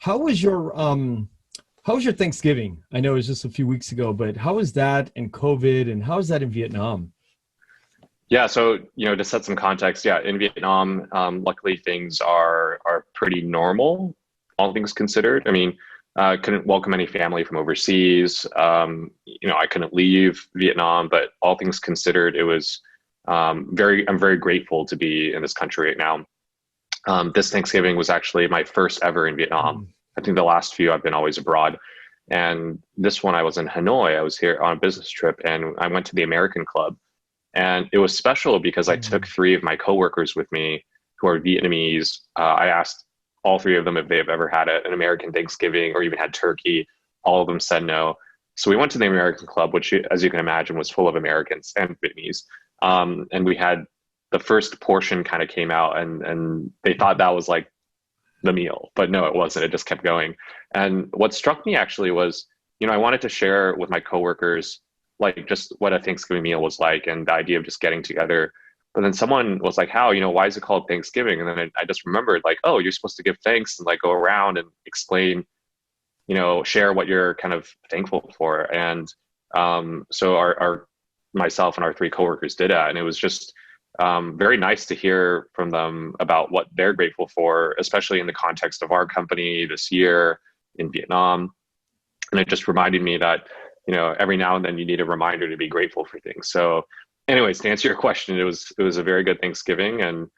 How was your Thanksgiving? I know it was just a few weeks ago, but how was that in COVID and how is that in Vietnam? Yeah, so to set some context, yeah, in Vietnam, luckily things are pretty normal, all things considered. I mean, couldn't welcome any family from overseas. I couldn't leave Vietnam, but all things considered, it was I'm very grateful to be in this country right now. This Thanksgiving was actually my first ever in Vietnam. Mm. I think the last few I've been always abroad. And this one I was in Hanoi. I was here on a business trip and I went to the American Club. And it was special because I took Mm. three of my coworkers with me who are Vietnamese. I asked all three of them if they've ever had an American Thanksgiving or even had turkey. All of them said no. So we went to the American Club, which, as you can imagine, was full of Americans and Vietnamese. And we had the first portion kind of came out, and they thought that was like the meal, but no, it wasn't. It just kept going. And what struck me actually was, I wanted to share with my coworkers like just what a Thanksgiving meal was like and the idea of just getting together. But then someone was like, "How, why is it called Thanksgiving?" And then I just remembered like, oh, you're supposed to give thanks and like go around and explain, share what you're kind of thankful for. And so our myself and our three coworkers did that, and it was just very nice to hear from them about what they're grateful for, especially in the context of our company this year in Vietnam. And it just reminded me that, every now and then you need a reminder to be grateful for things. So anyways, to answer your question, it was a very good Thanksgiving. And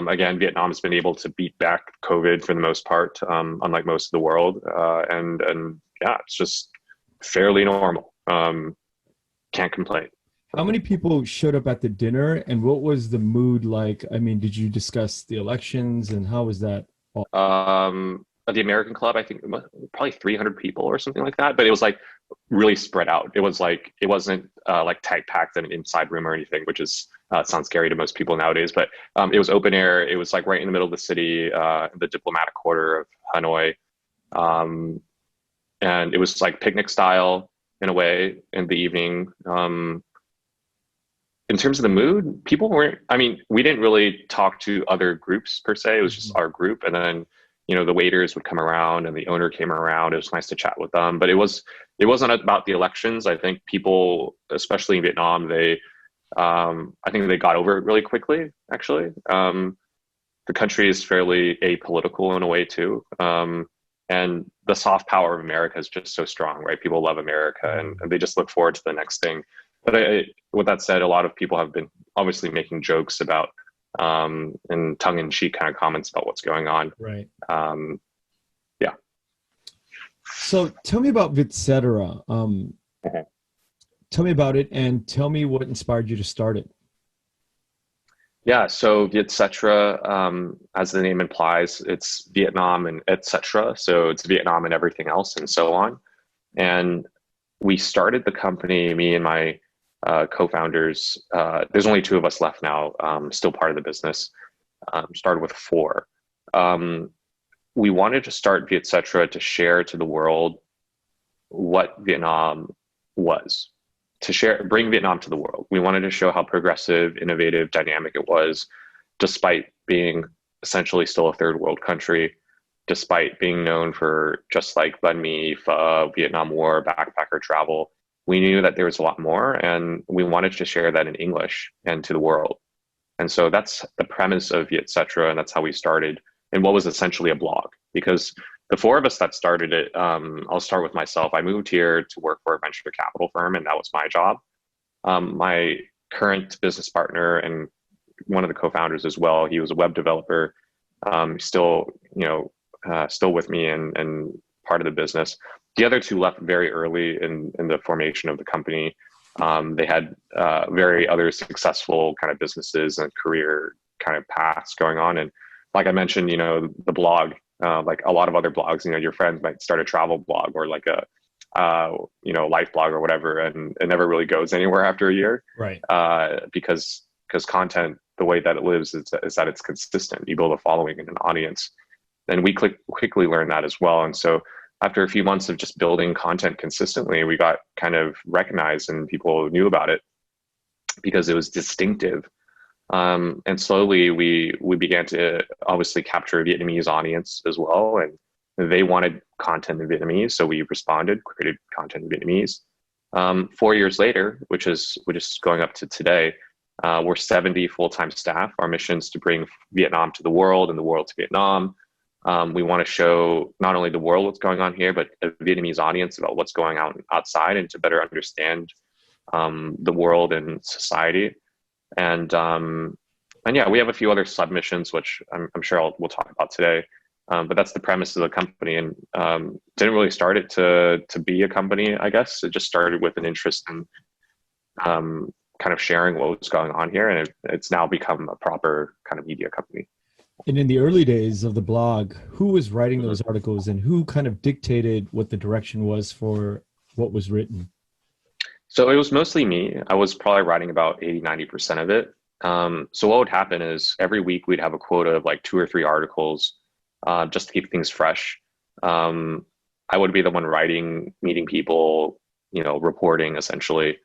again, Vietnam has been able to beat back COVID for the most part, unlike most of the world. And yeah, it's just fairly normal. Can't complain. How many people showed up at the dinner and what was the mood like? I mean, did you discuss the elections and how was that all? At the American Club, I think it was probably 300 people or something like that, but it was like really spread out. It was like, it wasn't like tight packed in an inside room or anything, which is sounds scary to most people nowadays, but it was open air. It was like right in the middle of the city, the diplomatic quarter of Hanoi. Um, and it was like picnic style in a way in the evening. In terms of the mood, people weren't, I mean, we didn't really talk to other groups per se. It was just Mhm. our group. And then, the waiters would come around and the owner came around. It was nice to chat with them, but it wasn't about the elections. I think people, especially in Vietnam, I think they got over it really quickly, actually. The country is fairly apolitical in a way too. And the soft power of America is just so strong, right? People love America and they just look forward to the next thing. But with that said, a lot of people have been obviously making jokes about and tongue-in-cheek kind of comments about what's going on. Right. Um, yeah. So tell me about Vietcetera. Mhm. Tell me about it and tell me what inspired you to start it. Yeah, so Vietcetera, as the name implies, it's Vietnam and etc. So it's Vietnam and everything else and so on. And we started the company, me and my co-founders. There's only two of us left now, still part of the business. Started with four. Um, we wanted to start Vietcetera to share to the world what Vietnam was, to bring Vietnam to the world. We wanted to show how progressive, innovative, dynamic it was, despite being essentially still a third world country, despite being known for just like banh mi, pho, Vietnam War, backpacker travel. We knew that there was a lot more, and we wanted to share that in English and to the world. And so that's the premise of Vietcetera, and that's how we started in what was essentially a blog. Because the four of us that started it, I'll start with myself. I moved here to work for a venture capital firm, and that was my job. My current business partner and one of the co-founders as well, he was a web developer, still, still with me and part of the business. The other two left very early in the formation of the company. They had very other successful kind of businesses and career kind of paths going on. And like I mentioned, the blog, like a lot of other blogs, your friends might start a travel blog or like a, life blog or whatever, and it never really goes anywhere after a year. Right. Because content, the way that it lives is that it's consistent. You build a following and an audience. And we quickly learned that as well. And so after a few months of just building content consistently, we got kind of recognized and people knew about it because it was distinctive. And slowly we began to obviously capture a Vietnamese audience as well. And they wanted content in Vietnamese, so we responded, created content in Vietnamese. 4 years later, which is going up to today, we're 70 full-time staff. Our mission is to bring Vietnam to the world and the world to Vietnam. We want to show not only the world what's going on here, but a Vietnamese audience about what's going on outside, and to better understand the world and society. And yeah, we have a few other submissions, which I'm sure we'll talk about today. But that's the premise of the company, and didn't really start it to be a company, I guess. It just started with an interest in kind of sharing what was going on here, and it's now become a proper kind of media company. And in the early days of the blog, who was writing those articles, and who kind of dictated what the direction was for what was written? So it was mostly me. I was probably writing about 80-90% of it. So what would happen is every week we'd have a quota of like 2 or 3 articles, just to keep things fresh. I would be the one writing, meeting people, reporting essentially.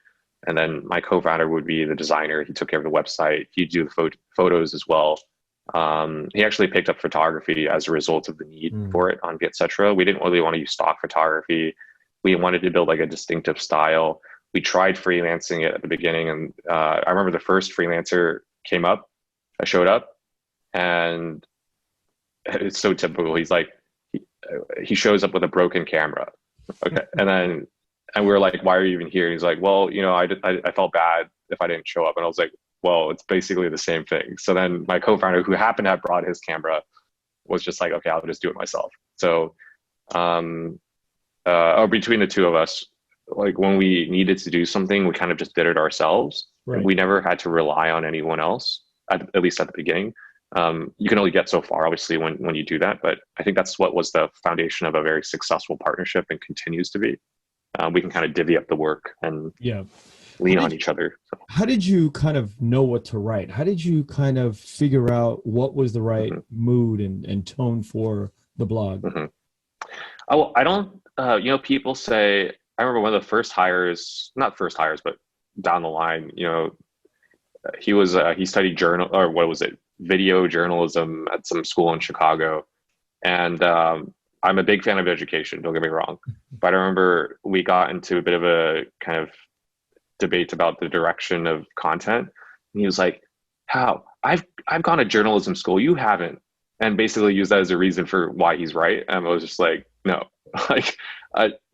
And then my co-founder would be the designer. He took care of the website. He'd do the photos as well. He actually picked up photography as a result of the need for it on Vietcetera. We didn't really want to use stock photography. We wanted to build like a distinctive style. We tried freelancing it at the beginning, and I remember the first freelancer came up. I showed up, and it's so typical. He's like, he shows up with a broken camera. Okay, and we were like, "Why are you even here?" He's like, "Well, I felt bad if I didn't show up," and I was like, "Well, it's basically the same thing." So then my co-founder, who happened to have brought his camera, was just like, "Okay, I'll just do it myself." So, between the two of us, like when we needed to do something, we kind of just did it ourselves. Right. We never had to rely on anyone else, at least at the beginning. You can only get so far, obviously, when you do that. But I think that's what was the foundation of a very successful partnership, and continues to be. We can kind of divvy up the work and lean on each other. So. How did you kind of know what to write? How did you kind of figure out what was the right mood and tone for the blog? Oh, I don't, people say, I remember one of the first hires, not first hires, but down the line, he studied video journalism at some school in Chicago. And I'm a big fan of education, don't get me wrong. But I remember we got into a bit of a kind of debate about the direction of content. And he was like, "How? I've gone to journalism school, you haven't." And basically used that as a reason for why he's right. And I was just like, no, like,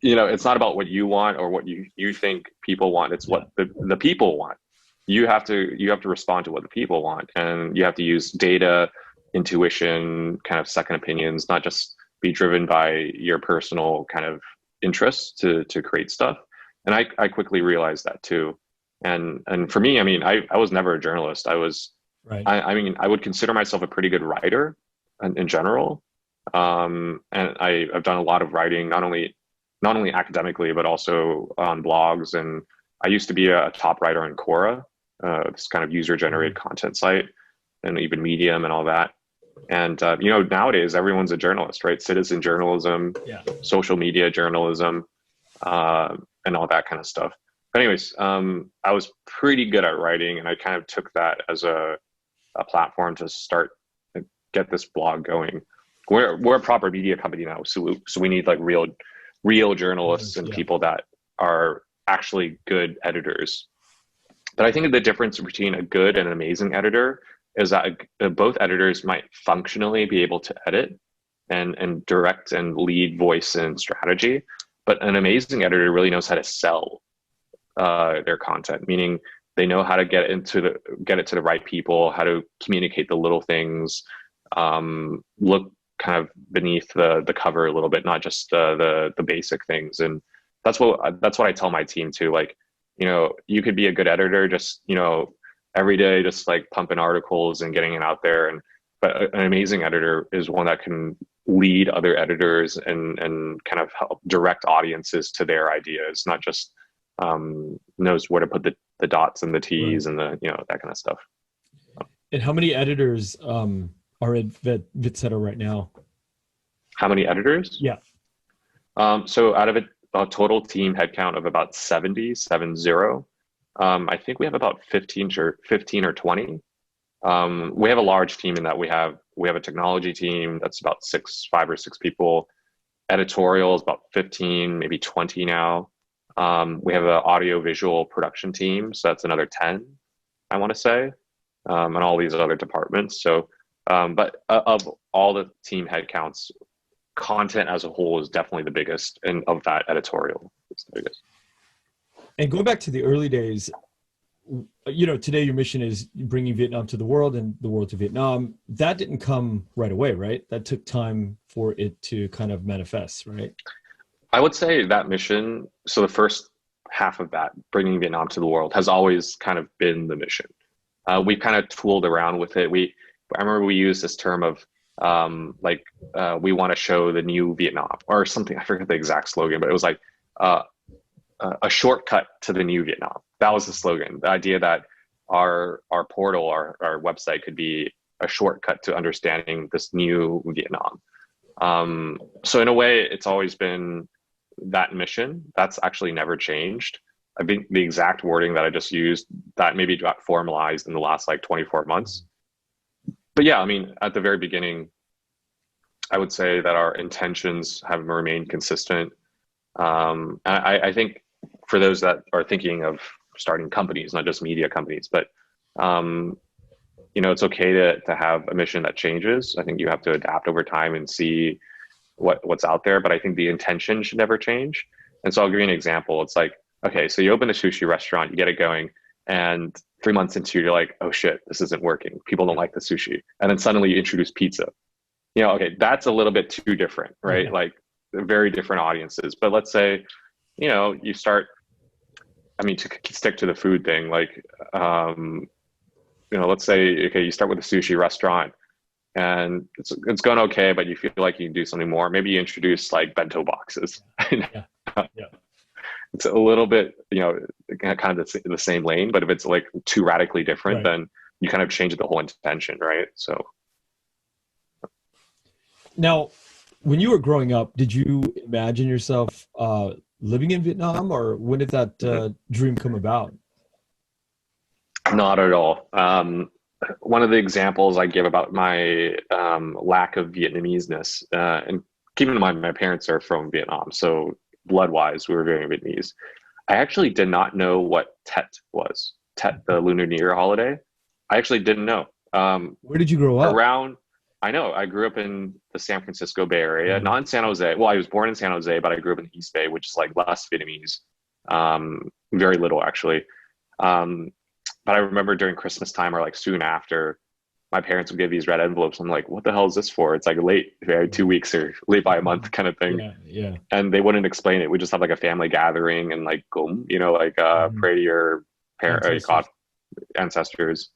it's not about what you want or what you think people want. It's what the people want. You have to respond to what the people want, and you have to use data, intuition, kind of second opinions, not just be driven by your personal kind of interests to create stuff. And I quickly realized that too. And for me, I was never a journalist. I was, right. I would consider myself a pretty good writer in general. And I've done a lot of writing, not only academically, but also on blogs. And I used to be a top writer on Quora, this kind of user-generated content site, and even Medium and all that. And nowadays everyone's a journalist, right? Citizen journalism, social media journalism, and all that kind of stuff. But anyways, I was pretty good at writing, and I kind of took that as a platform to start get this blog going. We're a proper media company now, so we need like real journalists and people that are actually good editors. But I think the difference between a good and an amazing editor is that both editors might functionally be able to edit and direct and lead voice and strategy, but an amazing editor really knows how to sell their content, meaning they know how to get it to the right people, how to communicate the little things, look kind of beneath the cover a little bit, not just the basic things. And that's what I tell my team too. Like, you could be a good editor, just, every day, just like pumping articles and getting it out there. But an amazing editor is one that can lead other editors and kind of help direct audiences to their ideas, not just knows where to put the dots and the T's and the, that kind of stuff. And how many editors are at Vietcetera right now? How many editors? Yeah. So out of a total team headcount of about 70. I think we have about 15 or 20. We have a large team in that we have a technology team that's about 5 or 6 people. editorial is about 15, maybe 20 now. We have an audio visual production team, so that's another 10, I want to say, and all these other departments. So, but of all the team headcounts, content as a whole is definitely the biggest, and of that, editorial is the biggest. And going back to the early days, today your mission is bringing Vietnam to the world and the world to Vietnam. That didn't come right away, right? That took time for it to kind of manifest, right? I would say that mission, so the first half of that, bringing Vietnam to the world, has always kind of been the mission. We kind of tooled around with it. I remember we used this term of we want to show the new Vietnam or something. I forget the exact slogan, but it was like a shortcut to the new Vietnam. That was the slogan. The idea that our portal, our website could be a shortcut to understanding this new Vietnam. So in a way, it's always been that mission. That's actually never changed. I think the exact wording that I just used, that maybe got formalized in the last 24 months. But yeah, I mean, at the very beginning, I would say that our intentions have remained consistent. I think for those that are thinking of starting companies, not just media companies, but it's okay to have a mission that changes. I think you have to adapt over time and see what's out there, but I think the intention should never change. And so I'll give you an example. It's like, okay, so you open a sushi restaurant, you get it going, and 3 months into it, you're like, oh shit, this isn't working. People don't like the sushi. And then suddenly you introduce pizza. Okay, that's a little bit too different, right? Like very different audiences. But let's say, you start, to stick to the food thing, let's say, okay, you start with a sushi restaurant and it's going okay, but you feel like you can do something more. Maybe you introduce bento boxes. Yeah. It's a little bit, kind of the same lane, but if it's too radically different, then you kind of change the whole intention, right? So. Now, when you were growing up, did you imagine yourself living in Vietnam, or when did that dream come about? Not at all. One of the examples I give about my lack of Vietnameseness, and keep in mind my parents are from Vietnam, so blood-wise, we were very Vietnamese. I actually did not know what Tet was. Tet, the Lunar New Year holiday. I actually didn't know. Where did you grow up? I know. I grew up in the San Francisco Bay Area, not in San Jose. Well, I was born in San Jose, but I grew up in the East Bay, which is less Vietnamese. Very little, actually. But I remember during Christmas time or soon after, my parents would give these red envelopes. I'm like, what the hell is this for? It's late, 2 weeks or late by a month kind of thing. Yeah. And they wouldn't explain it. We just have a family gathering and pray to your ancestors.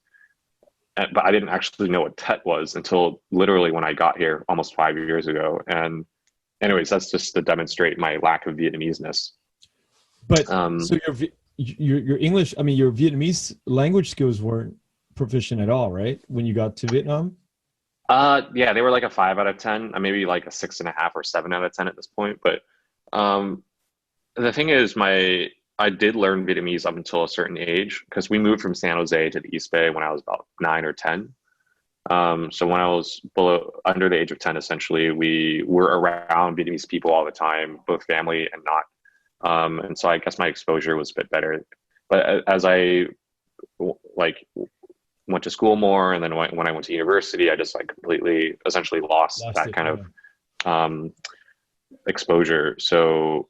But I didn't actually know what Tet was until literally when I got here almost 5 years ago. And anyways, that's just to demonstrate my lack of Vietnameseness. But so your English, your Vietnamese language skills weren't proficient at all, right? When you got to Vietnam? Yeah, they were a 5 out of 10, maybe a 6.5 or 7 out of 10 at this point. But the thing is, I did learn Vietnamese up until a certain age because we moved from San Jose to the East Bay when I was about 9 or 10. So when I was under the age of 10, essentially, we were around Vietnamese people all the time, both family and not. And so I guess my exposure was a bit better. But as I went to school more, and then when I went to university, I just completely essentially lost that kind of exposure. So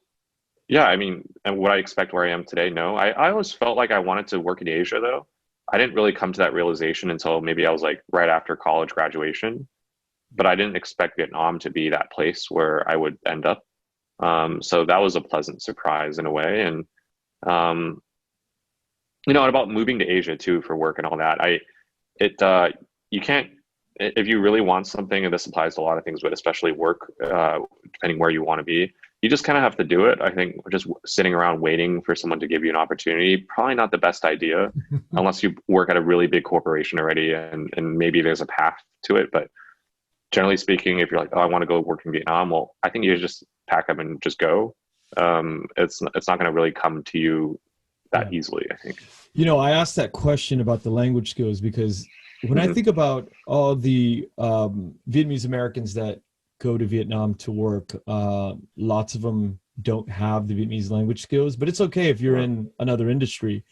yeah, and would I expect where I am today? No. I always felt like I wanted to work in Asia, though. I didn't really come to that realization until maybe I was right after college graduation, but I didn't expect Vietnam to be that place where I would end up. So that was a pleasant surprise in a way. And about moving to Asia too for work and all that, you can't, if you really want something, and this applies to a lot of things, but especially work, depending where you want to be, you just kind of have to do it. I think just sitting around waiting for someone to give you an opportunity, probably not the best idea unless you work at a really big corporation already and maybe there's a path to it. But generally speaking, if you're I want to go work in Vietnam, well, I think you just pack up and just go. It's not going to really come to you that easily, I think. I asked that question about the language skills because when I think about all the Vietnamese Americans that go to Vietnam to work. Lots of them don't have the Vietnamese language skills, but it's okay if you're in another industry.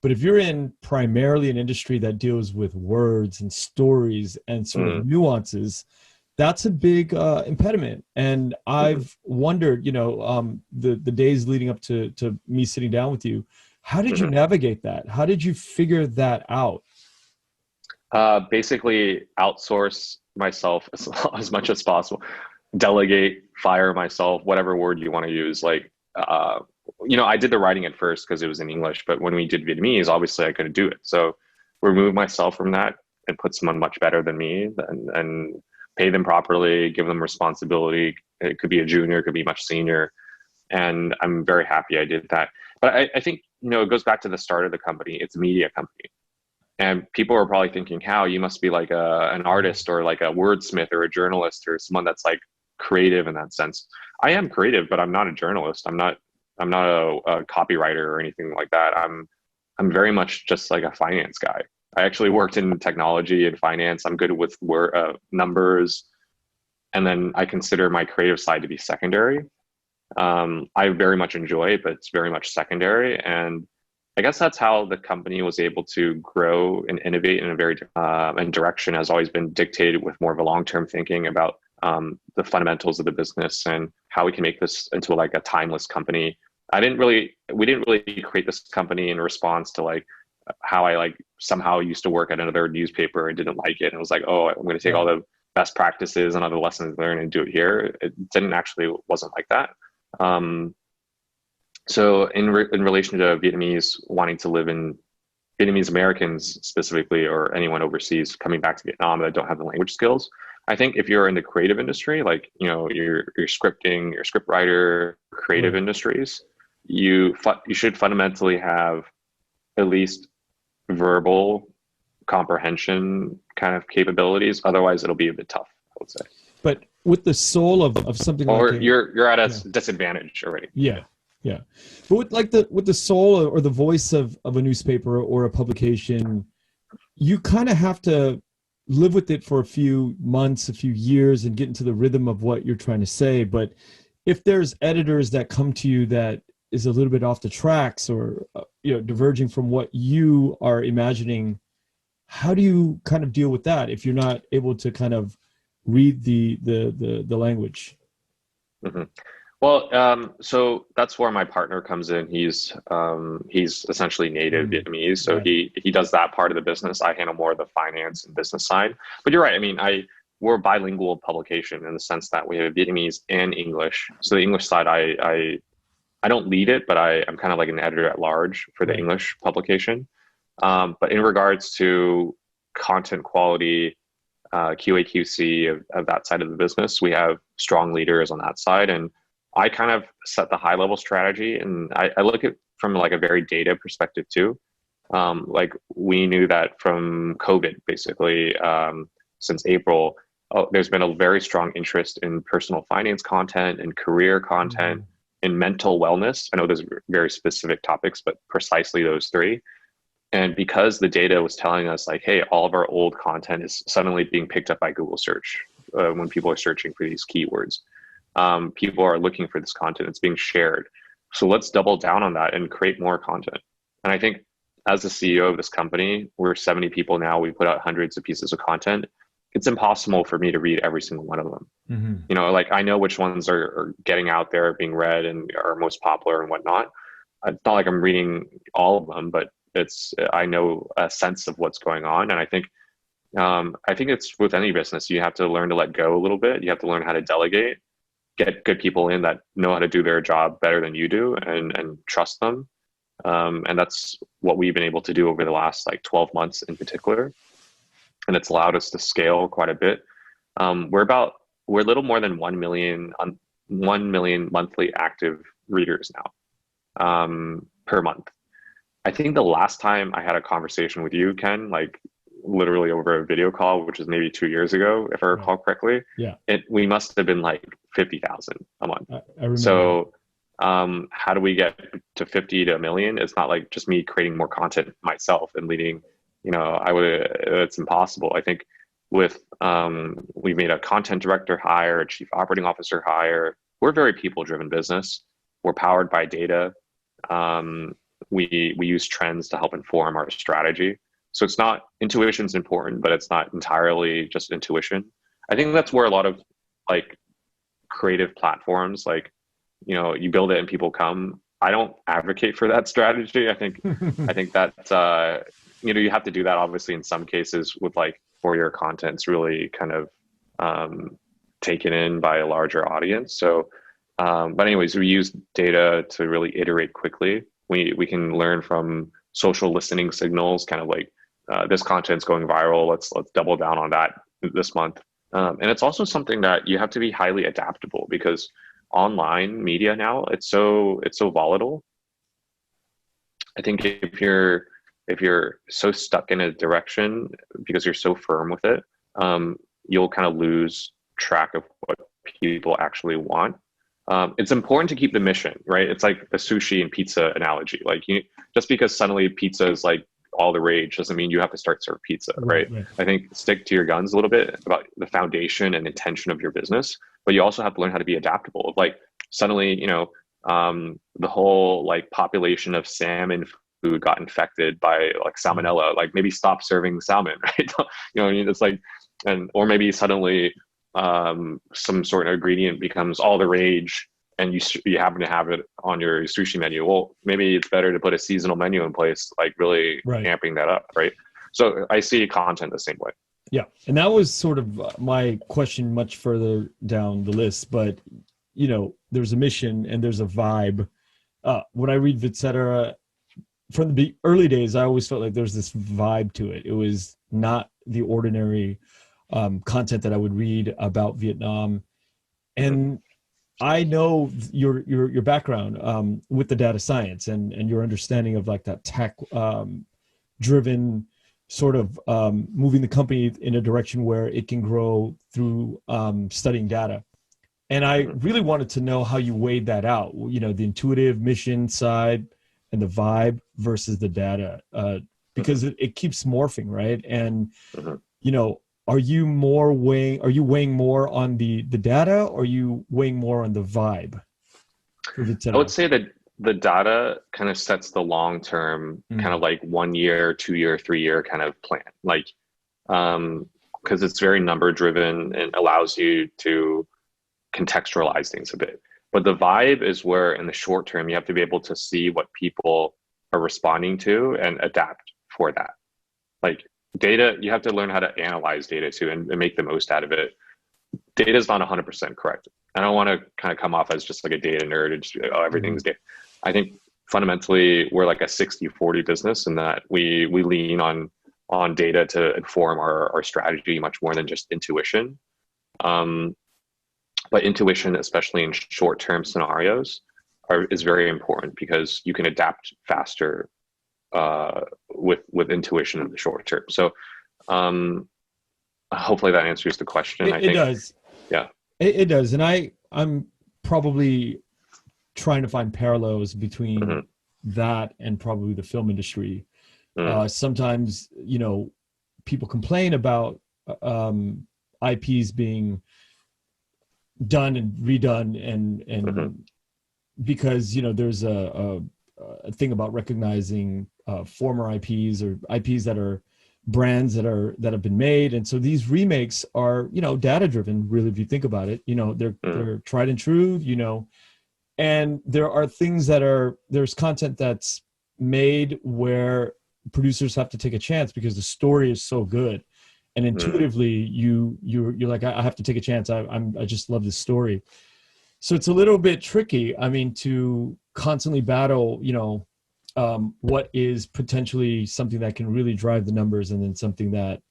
But if you're in primarily an industry that deals with words and stories and sort of nuances, that's a big impediment. And I've wondered, the days leading up to me sitting down with you, how did you navigate that? How did you figure that out? Basically outsource myself as much as possible, delegate, fire myself, whatever word you want to use. Like, I did the writing at first because it was in English, but when we did Vietnamese, obviously I couldn't do it. So remove myself from that and put someone much better than me and pay them properly, give them responsibility. It could be a junior, it could be much senior. And I'm very happy I did that. But I think, it goes back to the start of the company. It's a media company. And people are probably thinking, how you must be like an artist or like a wordsmith or a journalist or someone that's like creative in that sense. I am creative, but I'm not a journalist. I'm not a copywriter or anything like that. I'm very much just like a finance guy. I actually worked in technology and finance. I'm good with numbers. And then I consider my creative side to be secondary. I very much enjoy it, but it's very much secondary. And I guess that's how the company was able to grow and innovate in a very and direction has always been dictated with more of a long-term thinking about the fundamentals of the business and how we can make this into like a timeless company. We didn't really create this company in response to like how I like somehow used to work at another newspaper and didn't like it. And it was like, oh, I'm going to take all the best practices and other lessons learned and do it here. It wasn't like that. So in relation to Vietnamese wanting to live in Vietnamese Americans specifically, or anyone overseas coming back to Vietnam that don't have the language skills, I think if you're in the creative industry, like, you're scripting, you're a script writer, creative industries, you should fundamentally have at least verbal comprehension kind of capabilities. Otherwise, it'll be a bit tough, I would say. But with the soul of something or like you're at a disadvantage already. Yeah. But with the soul or the voice of a newspaper or a publication, you kind of have to live with it for a few months, a few years, and get into the rhythm of what you're trying to say. But if there's editors that come to you that is a little bit off the tracks or diverging from what you are imagining, how do you kind of deal with that if you're not able to kind of read the language? Well, so that's where my partner comes in. He's essentially native Vietnamese, so he does that part of the business. I handle more of the finance and business side. But you're right. I mean, we're a bilingual publication in the sense that we have Vietnamese and English. So the English side, I don't lead it, but I'm kind of like an editor at large for the English publication. But in regards to content quality, QA/QC of that side of the business, we have strong leaders on that side, and I kind of set the high level strategy, and I look at from like a very data perspective too. Like we knew that from COVID, basically, since April, there's been a very strong interest in personal finance content and career content and mental wellness. I know there's very specific topics, but precisely those three. And because the data was telling us like, hey, all of our old content is suddenly being picked up by Google search when people are searching for these keywords. People are looking for this content. It's being shared. So let's double down on that and create more content. And I think as the CEO of this company, we're 70 people now. We put out hundreds of pieces of content. It's impossible for me to read every single one of them. Like I know which ones are getting out there, being read and are most popular and whatnot. It's not like I'm reading all of them, but I know a sense of what's going on. And I think it's with any business, you have to learn to let go a little bit. You have to learn how to delegate, get good people in that know how to do their job better than you do, and trust them. And that's what we've been able to do over the last like 12 months in particular. And it's allowed us to scale quite a bit. We're a little more than 1 million monthly active readers now, per month. I think the last time I had a conversation with you, Ken, like literally over a video call, which was maybe 2 years ago, if I recall correctly, we must have been like 50,000 a month. I remember. So how do we get to 50 to a million? It's not like just me creating more content myself and leading, it's impossible. I think with we made a content director hire, a chief operating officer hire. We're a very people-driven business. We're powered by data. We use trends to help inform our strategy. So it's not, intuition's important, but it's not entirely just intuition. I think that's where a lot of like creative platforms, like, you know, you build it and people come. I don't advocate for that strategy. I think that you know, you have to do that obviously in some cases with like for your content's really kind of taken in by a larger audience. So, but anyways, we use data to really iterate quickly. We can learn from social listening signals, kind of like this content's going viral. Let's double down on that this month. And it's also something that you have to be highly adaptable because online media now, it's so volatile. I think if you're so stuck in a direction because you're so firm with it, you'll kind of lose track of what people actually want. It's important to keep the mission, right? It's like the sushi and pizza analogy. Like just because suddenly pizza is like all the rage doesn't mean you have to start serve pizza, right? I think stick to your guns a little bit about the foundation and intention of your business, but you also have to learn how to be adaptable. Like suddenly, you know, the whole like population of salmon food got infected by like salmonella, like maybe stop serving salmon, right? You know what I mean? It's like, or maybe suddenly some sort of ingredient becomes all the rage and you happen to have it on your sushi menu. Well, maybe it's better to put a seasonal menu in place, like really amping that up, right? So I see content the same way. Yeah, and that was sort of my question much further down the list, but you know, there's a mission and there's a vibe. When I read Vietcetera, from the early days, I always felt like there's this vibe to it. It was not the ordinary content that I would read about Vietnam. And I know your background with the data science and your understanding of like that tech driven sort of moving the company in a direction where it can grow through studying data. And I really wanted to know how you weighed that out, you know, the intuitive mission side and the vibe versus the data, because it keeps morphing, right? And, you know, are you weighing more on the data, or are you weighing more on the vibe? I would say that the data kind of sets the long-term kind of like 1 year, 2 year, 3 year kind of plan. Like, because it's very number driven and allows you to contextualize things a bit. But the vibe is where in the short term, you have to be able to see what people are responding to and adapt for that. Like data, you have to learn how to analyze data too and make the most out of it. Data is not 100% correct. I don't want to kind of come off as just like a data nerd and just, oh, everything's data. I think fundamentally we're like a 60-40 business in that we lean on data to inform our strategy much more than just intuition. But intuition, especially in short-term scenarios, is very important because you can adapt faster with intuition in the short term. So hopefully that answers the question. It does. Yeah, it does. And I'm probably trying to find parallels between that and probably the film industry. Sometimes, you know, people complain about IPs being done and redone and because, you know, there's a thing about recognizing former IPs or IPs that are brands that have been made. And so these remakes are, you know, data driven, really, if you think about it. You know, they're tried and true, you know, and there are things there's content that's made where producers have to take a chance because the story is so good. And intuitively, you're like, I have to take a chance. I just love this story. So it's a little bit tricky. I mean, to constantly battle, you know, what is potentially something that can really drive the numbers, and then something that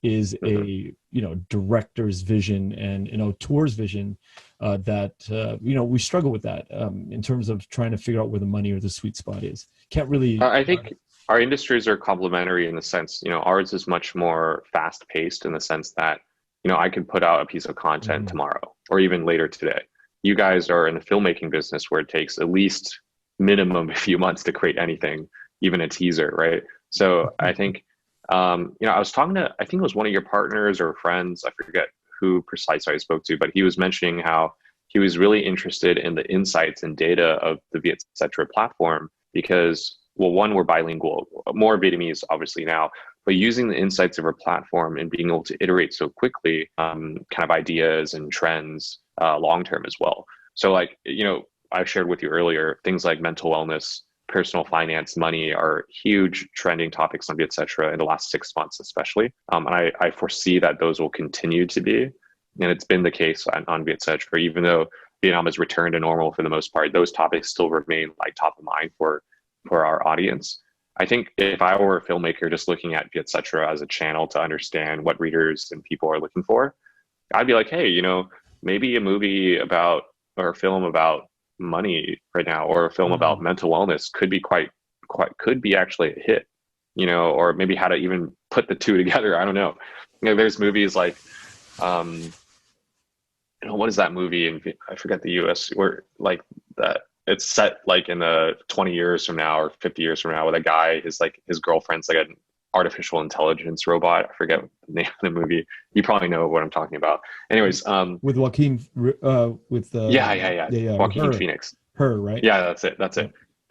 is a, you know, director's vision and, you know, tour's vision. That you know, we struggle with that in terms of trying to figure out where the money or the sweet spot is. Can't really. I think our industries are complementary in the sense, you know, ours is much more fast paced in the sense that, you know, I could put out a piece of content tomorrow or even later today. You guys are in the filmmaking business where it takes at least minimum a few months to create anything, even a teaser, right? So I think I was talking to, I think it was one of your partners or friends, I forget who precisely I spoke to, but he was mentioning how he was really interested in the insights and data of the Vietcetera platform because, well, one, we're bilingual, more Vietnamese obviously now, but using the insights of our platform and being able to iterate so quickly, kind of ideas and trends long term as well. So like, I shared with you earlier, things like mental wellness, personal finance, money are huge trending topics on Vietcetera in the last 6 months, especially. And I foresee that those will continue to be. And it's been the case on Vietcetera, even though Vietnam has returned to normal for the most part, those topics still remain like top of mind for our audience. I think if I were a filmmaker just looking at Vietcetera as a channel to understand what readers and people are looking for, I'd be like, hey, maybe a movie about or a film about money right now, or a film about mental wellness could be could be actually a hit, or maybe how to even put the two together. I don't know. There's movies like, what is that movie? And I forget the US where like that it's set like in the 20 years from now or 50 years from now with a guy, his girlfriend's like an artificial intelligence robot. I forget the name of the movie. You probably know what I'm talking about. Anyways, with Joaquin, Joaquin Phoenix. Her, right? Yeah, that's it.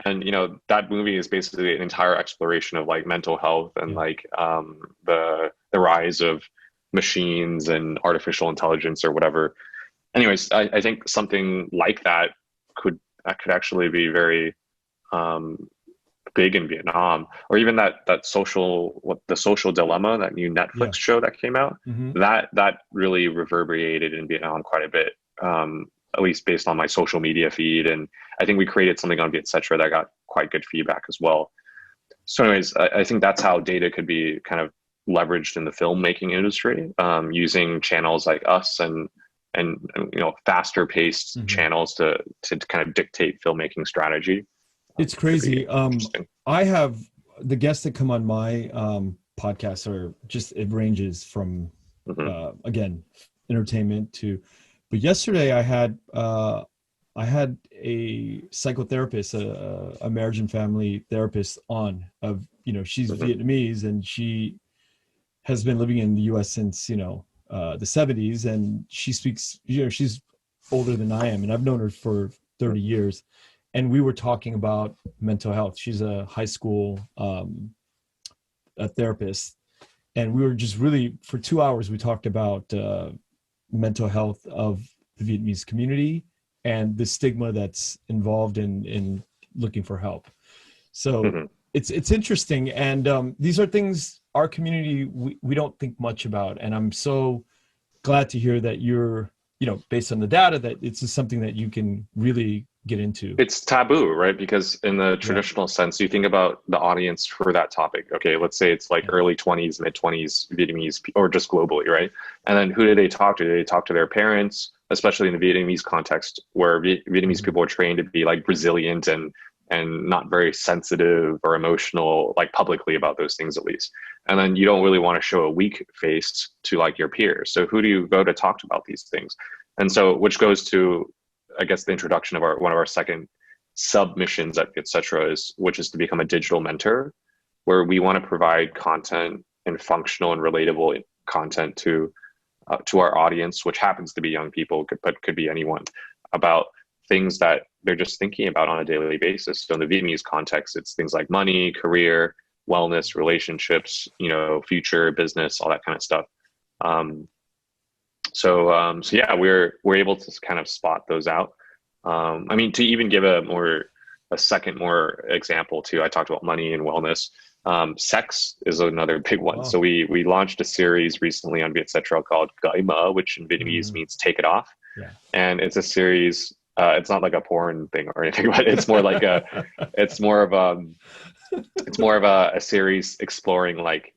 And that movie is basically an entire exploration of like mental health and like the rise of machines and artificial intelligence or whatever. Anyways, I think something like that could actually be very big in Vietnam, or even the social dilemma, that new Netflix show that came out, that really reverberated in Vietnam quite a bit, at least based on my social media feed. And I think we created something on Vietcetera that got quite good feedback as well. So anyways, I think that's how data could be kind of leveraged in the filmmaking industry, using channels like us and faster paced channels to kind of dictate filmmaking strategy. It's crazy. I have the guests that come on my podcast are just, it ranges from again, entertainment to, but yesterday I had a psychotherapist, a marriage and family therapist on, she's Vietnamese and she has been living in the US since, the 70s, and she speaks, she's older than I am, and I've known her for 30 years. And we were talking about mental health. She's a high school a therapist. And we were just really, for 2 hours, we talked about mental health of the Vietnamese community and the stigma that's involved in looking for help. So it's interesting. And these are things our community, we don't think much about. And I'm so glad to hear that you're, based on the data, that it's just something that you can really get into. It's taboo, right? Because in the traditional sense, you think about the audience for that topic. Okay, let's say it's like early 20s, mid 20s Vietnamese, or just globally, right? And then who do they talk to? Do they talk to their parents, especially in the Vietnamese context, where Vietnamese people are trained to be like resilient and not very sensitive or emotional, like publicly about those things at least. And then you don't really want to show a weak face to like your peers. So who do you go to talk about these things? And so, which goes to, I guess, the introduction of one of our second submissions at Vietcetera which is to become a digital mentor, where we want to provide content and functional and relatable content to our audience, which happens to be young people, but could be anyone, about things that they're just thinking about on a daily basis. So in the Vietnamese context, it's things like money, career, wellness, relationships, future, business, all that kind of stuff. So yeah, we're able to kind of spot those out. To even give a second example too, I talked about money and wellness. Sex is another big one. Wow. So we launched a series recently on Vietcetera called Gai Ma, which in Vietnamese means take it off. Yeah. And it's a series. It's not like a porn thing or anything, but it's more like it's more of a series exploring like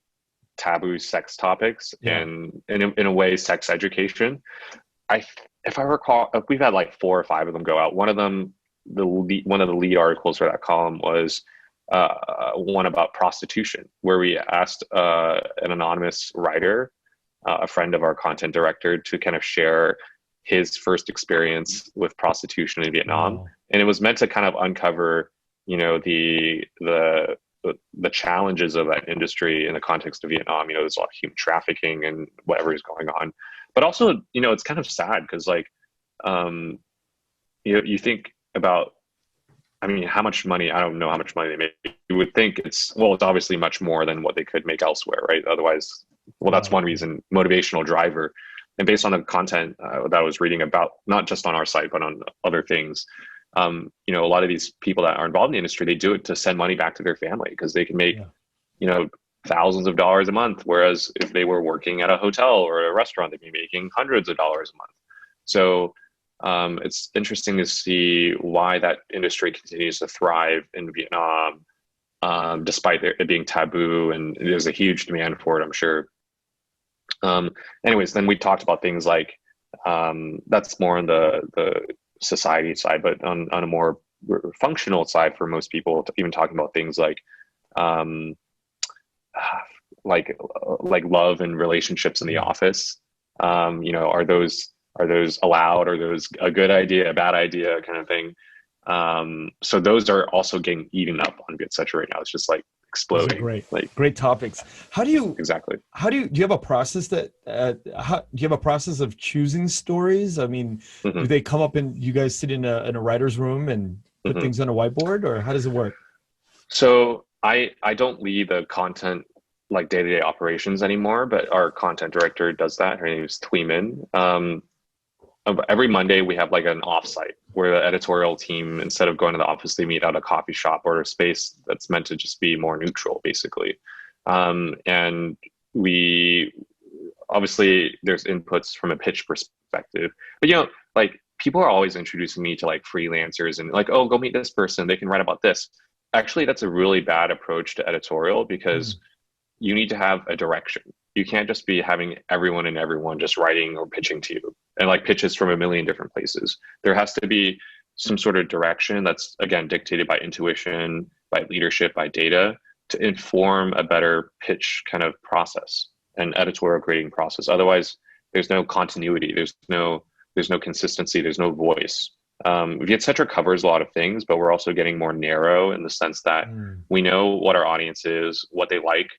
taboo sex topics and in a way sex education. If I recall, we've had like 4 or 5 of them go out. One of them, one of the lead articles for that column was one about prostitution, where we asked an anonymous writer, a friend of our content director, to kind of share his first experience with prostitution in Vietnam. Wow. And it was meant to kind of uncover, the the challenges of that industry in the context of Vietnam. There's a lot of human trafficking and whatever is going on, but also, it's kind of sad because like, you think about, how much money, I don't know how much money they make. You would think it's obviously much more than what they could make elsewhere, right? Otherwise, that's one reason, motivational driver. And based on the content that I was reading about, not just on our site, but on other things, a lot of these people that are involved in the industry, they do it to send money back to their family because they can make, thousands of dollars a month. Whereas if they were working at a hotel or a restaurant, they'd be making hundreds of dollars a month. So it's interesting to see why that industry continues to thrive in Vietnam, despite it being taboo, and there's a huge demand for it, I'm sure. Anyways, then we talked about things like, that's more on the society side, but on a more functional side for most people, even talking about things like love and relationships in the office. Are those allowed? Are those a good idea, a bad idea, kind of thing? So those are also getting eaten up on Vietcetera right now. It's just like exploding. Great topics. Do you have a process do you have a process of choosing stories? Do they come up and you guys sit in a writer's room and put things on a whiteboard, or how does it work? So I don't lead the content, like day-to-day operations anymore, but our content director does that. Her name is Thuy Minh. Every Monday we have like an offsite where the editorial team, instead of going to the office, they meet at a coffee shop or a space that's meant to just be more neutral, basically. And we obviously, there's inputs from a pitch perspective, but like people are always introducing me to like freelancers and like, oh, go meet this person, they can write about this. Actually, that's a really bad approach to editorial because you need to have a direction. You can't just be having everyone just writing or pitching to you, and like pitches from a million different places. There has to be some sort of direction that's, again, dictated by intuition, by leadership, by data, to inform a better pitch kind of process and editorial grading process. Otherwise, there's no continuity. There's no consistency. There's no voice. Vietcetera covers a lot of things, but we're also getting more narrow in the sense that we know what our audience is, what they like,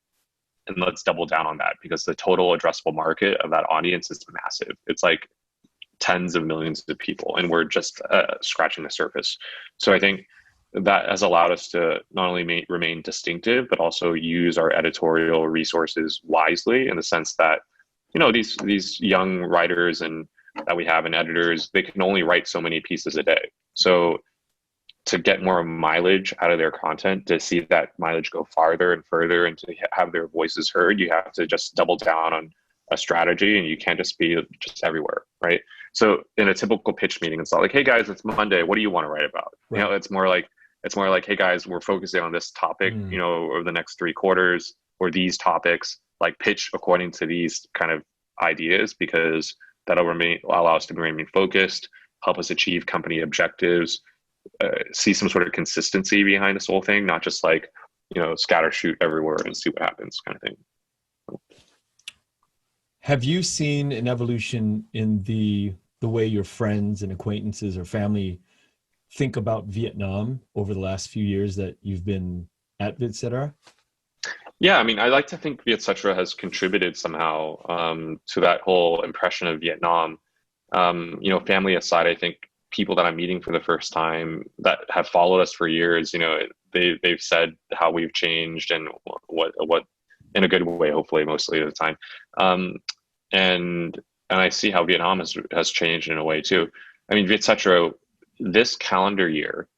and let's double down on that, because the total addressable market of that audience is massive. It's like tens of millions of people, and we're just scratching the surface. So I think that has allowed us to not only remain distinctive, but also use our editorial resources wisely, in the sense that, these young writers and that we have, and editors, they can only write so many pieces a day. So to get more mileage out of their content, to see that mileage go farther and further, and to have their voices heard, you have to just double down on a strategy, and you can't just be just everywhere, right? So in a typical pitch meeting, it's not like, hey guys, it's Monday, what do you want to write about? Right. It's more like, hey guys, we're focusing on this topic, over the next 3 quarters, or these topics, like pitch according to these kind of ideas, because that'll allow us to remain focused, help us achieve company objectives, see some sort of consistency behind this whole thing, not just like, scatter shoot everywhere and see what happens kind of thing. Have you seen an evolution in the way your friends and acquaintances or family think about Vietnam over the last few years that you've been at Vietcetera? Yeah, I like to think Vietcetera has contributed somehow to that whole impression of Vietnam. Family aside, I think people that I'm meeting for the first time that have followed us for years, they've said how we've changed, and what in a good way, hopefully, mostly of the time. And I see how Vietnam has changed in a way too. Vietcetera, this calendar year,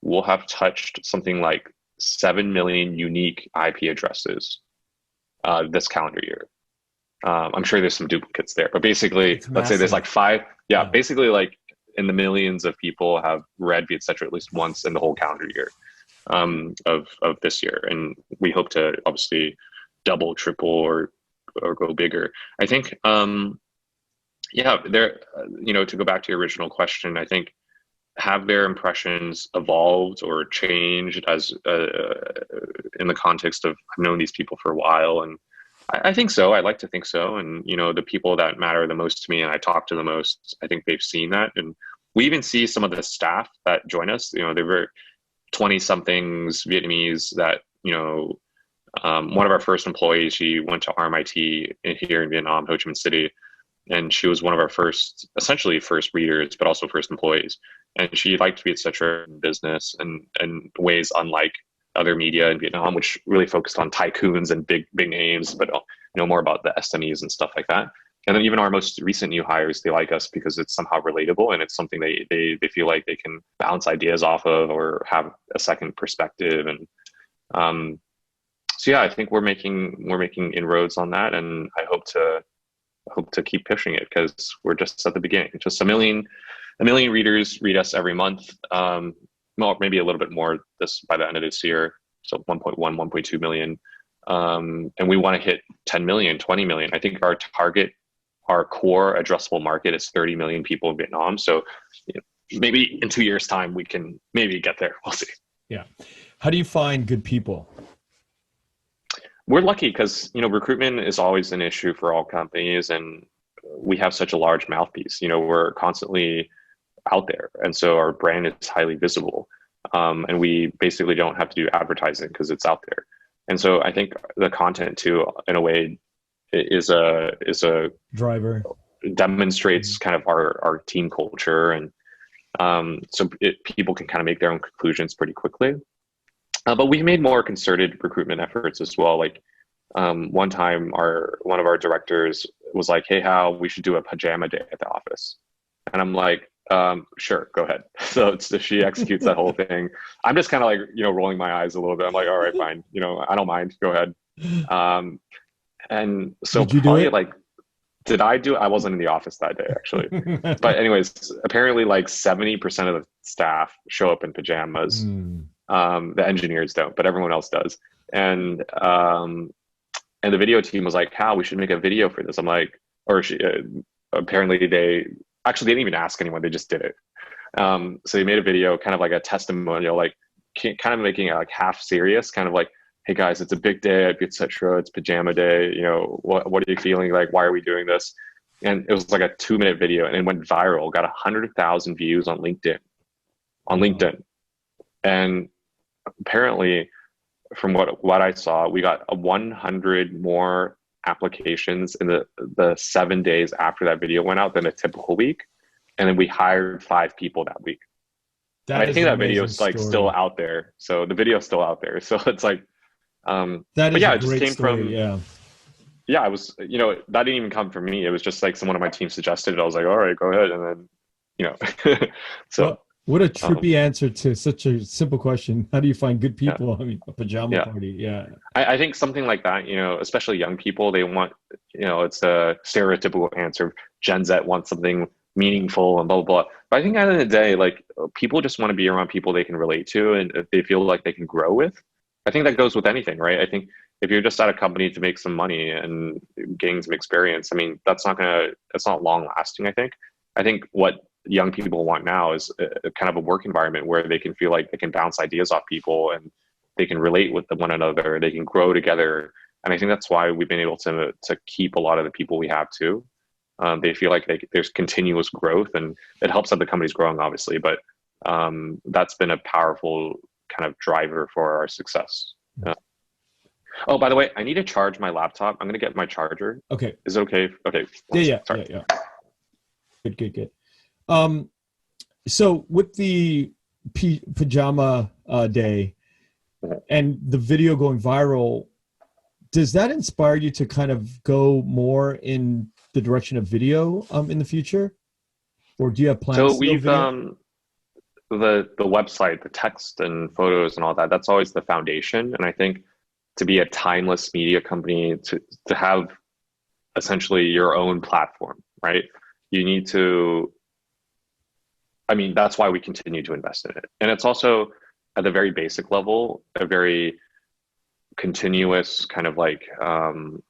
will have touched something like 7 million unique IP addresses this calendar year. I'm sure there's some duplicates there, but basically, let's say there's like 5. Yeah, basically, like in the millions of people have read Vietcetera at least once in the whole calendar year of this year, and we hope to obviously double, triple, or go bigger. I think, to go back to your original question, I think, have their impressions evolved or changed as in the context of, I've known these people for a while, and I think so. I like to think so. And, the people that matter the most to me and I talk to the most, I think they've seen that. And we even see some of the staff that join us, they're very 20 somethings Vietnamese that one of our first employees, she went to RMIT here in Vietnam, Ho Chi Minh City, and she was one of our essentially first readers, but also first employees. And she liked Vietcetera in business and ways unlike other media in Vietnam, which really focused on tycoons and big names, but more about the SMEs and stuff like that. And then even our most recent new hires, they like us because it's somehow relatable and it's something they feel like they can bounce ideas off of or have a second perspective. And so yeah, I think we're making inroads on that, and I hope to keep pushing it because we're just at the beginning. Just a million readers read us every month. Well, maybe a little bit more by the end of this year. So 1.1, 1.2 million. And we want to hit 10 million, 20 million. I think our core addressable market is 30 million people in Vietnam. So maybe in 2 years' time, we can maybe get there. We'll see. Yeah. How do you find good people? We're lucky because, recruitment is always an issue for all companies, and we have such a large mouthpiece. We're constantly out there, and so our brand is highly visible, and we basically don't have to do advertising because it's out there. And so I think the content too, in a way, is a driver, demonstrates kind of our team culture, and so people can kind of make their own conclusions pretty quickly. But we've made more concerted recruitment efforts as well. Like one time, one of our directors was like, "Hey, Hao, we should do a pajama day at the office," and I'm like, "Sure, go ahead." So she executes that whole thing. I'm just kind of like rolling my eyes a little bit. I'm like, "All right, fine. I don't mind. Go ahead." And so did you do it? Like, did I do it? I wasn't in the office that day actually. But anyways, apparently like 70% of the staff show up in pajamas. The engineers don't, but everyone else does. And the video team was like, "How we should make a video for this." I'm like, apparently they didn't even ask anyone; they just did it. So they made a video, kind of like a testimonial, like kind of making it like half serious, kind of like, "Hey guys, it's a big day at Vietcetera. It's pajama day. What are you feeling like? Why are we doing this?" And it was like a 2-minute video, and it went viral. Got 100,000 views on LinkedIn. And apparently, from what I saw, we got 100 more applications in the 7 days after that video went out than a typical week, and then we hired 5 people that week. And I think that video is like still out there. So the video is still out there. So it's like, that is a great story. Yeah, I was, that didn't even come from me. It was just like someone on my team suggested it. I was like, all right, go ahead, and then so. Well, what a trippy answer to such a simple question. How do you find good people? Yeah. I mean, a pajama party. Yeah. I think something like that, especially young people, they want, it's a stereotypical answer. Gen Z wants something meaningful and blah, blah, blah. But I think at the end of the day, like people just want to be around people they can relate to and they feel like they can grow with. I think that goes with anything, right? I think if you're just at a company to make some money and gain some experience, I mean, that's not long lasting, I think. I think what young people want now is a kind of a work environment where they can feel like they can bounce ideas off people and they can relate with one another, they can grow together. And I think that's why we've been able to keep a lot of the people we have too. They feel like there's continuous growth, and it helps that the company's growing, obviously, but that's been a powerful kind of driver for our success. Oh, by the way, I need to charge my laptop. I'm going to get my charger. Okay. Is it okay? Okay. Yeah. Good. So with the pajama day and the video going viral, does that inspire you to kind of go more in the direction of video in the future, or do you have plans? So we've the website, the text and photos and all that. That's always the foundation, and I think to be a timeless media company, to have essentially your own platform, right? You need to. I mean, that's why we continue to invest in it, and it's also at the very basic level a very continuous kind of like an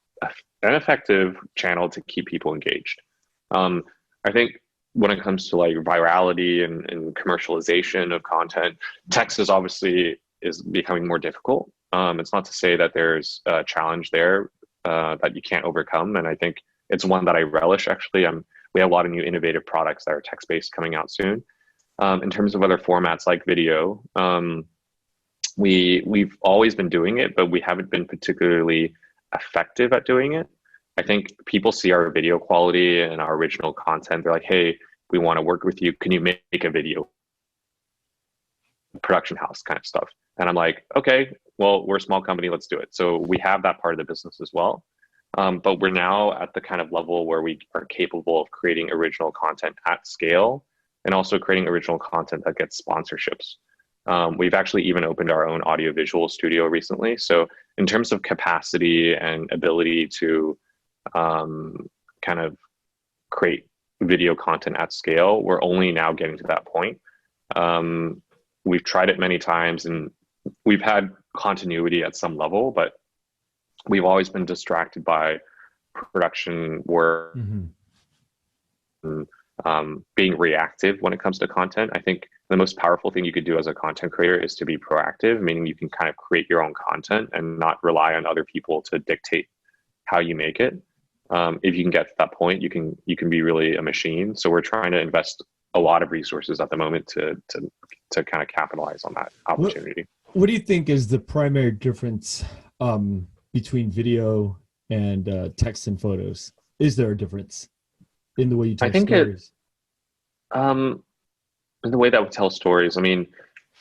effective channel to keep people engaged. I think when it comes to like virality and commercialization of content, text is obviously becoming more difficult. It's not to say that there's a challenge there that you can't overcome, and I think it's one that I relish. Actually, we have a lot of new innovative products that are text-based coming out soon. In terms of other formats like video, we've always been doing it, but we haven't been particularly effective at doing it. I think people see our video quality and our original content. They're like, hey, we want to work with you. Can you make a video? Production house kind of stuff. And I'm like, okay, well, we're a small company. Let's do it. So we have that part of the business as well. But we're now at the kind of level where we are capable of creating original content at scale and also creating original content that gets sponsorships. We've actually even opened our own audiovisual studio recently. So in terms of capacity and ability to kind of create video content at scale, we're only now getting to that point. We've tried it many times and we've had continuity at some level, but we've always been distracted by production work, being reactive when it comes to content. I think the most powerful thing you could do as a content creator is to be proactive, meaning you can kind of create your own content and not rely on other people to dictate how you make it. If you can get to that point, you can be really a machine. So we're trying to invest a lot of resources at the moment to kind of capitalize on that opportunity. What do you think is the primary difference between video and text and photos? Is there a difference in the way you tell stories? In the way that we tell stories. I mean,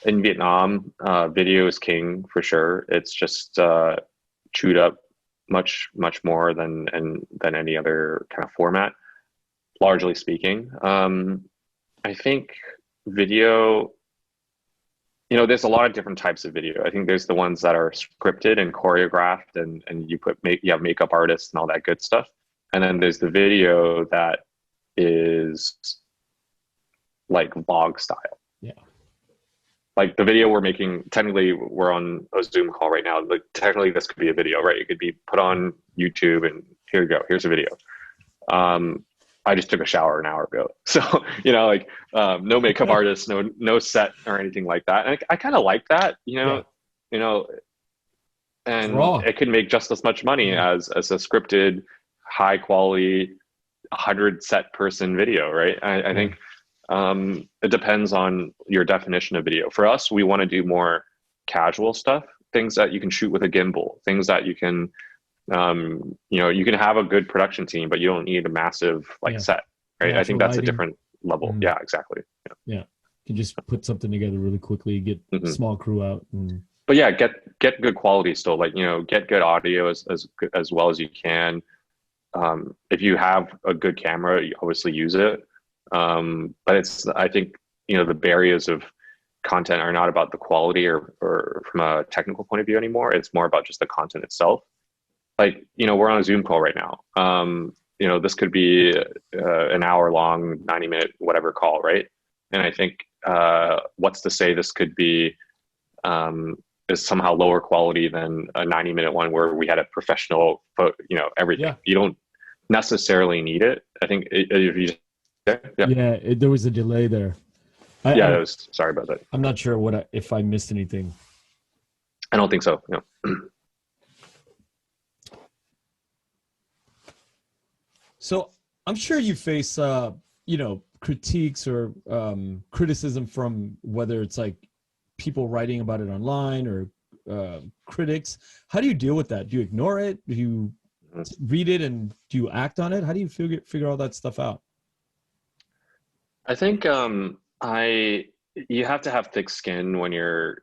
in Vietnam, video is king for sure. It's just chewed up much more than any other kind of format, largely speaking. I think video, there's a lot of different types of video. I think there's the ones that are scripted and choreographed and you have makeup artists and all that good stuff. And then there's the video that is like vlog style. Yeah. Like the video we're making, technically we're on a Zoom call right now. Like technically this could be a video, right? It could be put on YouTube and here you go, here's a video. I just took a shower an hour ago. So, no makeup artist, no set or anything like that. And I kind of like that, and it can make just as much money as a scripted, high quality, 100 set person video, right? I think it depends on your definition of video. For us, we want to do more casual stuff, things that you can shoot with a gimbal, things that you can, you can have a good production team, but you don't need a massive set, right? I think that's lighting. A different level. Yeah, exactly. Yeah. You can just put something together really quickly, get a small crew out. But yeah, get good quality still, get good audio as well as you can. If you have a good camera, you obviously use it. But I think, the barriers of content are not about the quality or from a technical point of view anymore. It's more about just the content itself. We're on a Zoom call right now. This could be an hour long, 90-minute, whatever call, right? And I think what's to say this could be is somehow lower quality than a 90-minute one where we had a professional, everything. Yeah. You don't necessarily need it. I think if you there was a delay there. Sorry about that. I'm not sure if I missed anything. I don't think so. No. So I'm sure you face, critiques or criticism from whether it's like people writing about it online or critics. How do you deal with that? Do you ignore it? Do you read it and do you act on it? How do you figure all that stuff out? I think you have to have thick skin when you're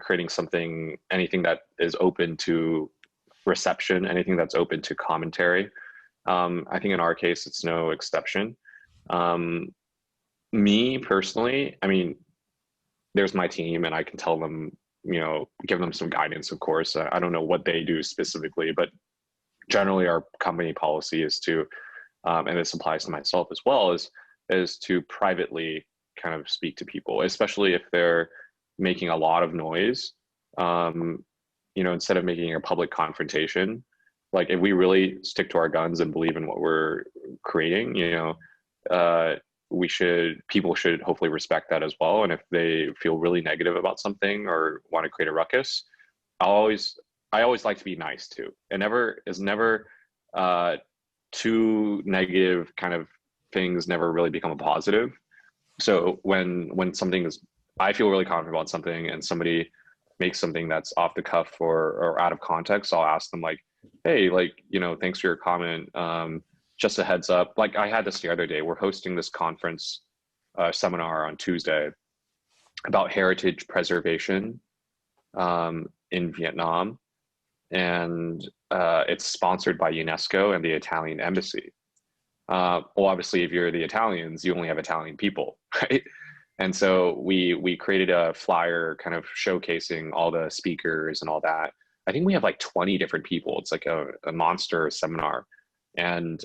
creating anything that is open to reception, anything that's open to commentary. I think in our case, it's no exception. Me personally, there's my team and I can tell them, give them some guidance, of course. I don't know what they do specifically, but generally our company policy is to, and this applies to myself as well, is to privately kind of speak to people, especially if they're making a lot of noise, instead of making a public confrontation. Like if we really stick to our guns and believe in what we're creating, people should hopefully respect that as well. And if they feel really negative about something or want to create a ruckus, I always like to be nice too. It never too negative kind of things never really become a positive. So when something is, I feel really confident about something and somebody make something that's off the cuff or out of context, I'll ask them like, hey, like, thanks for your comment. Just a heads up. Like I had this the other day. We're hosting this conference seminar on Tuesday about heritage preservation in Vietnam. And it's sponsored by UNESCO and the Italian embassy. Well, obviously, if you're the Italians, you only have Italian people, right? And so we created a flyer kind of showcasing all the speakers and all that. I think we have like 20 different people. It's like a monster seminar. And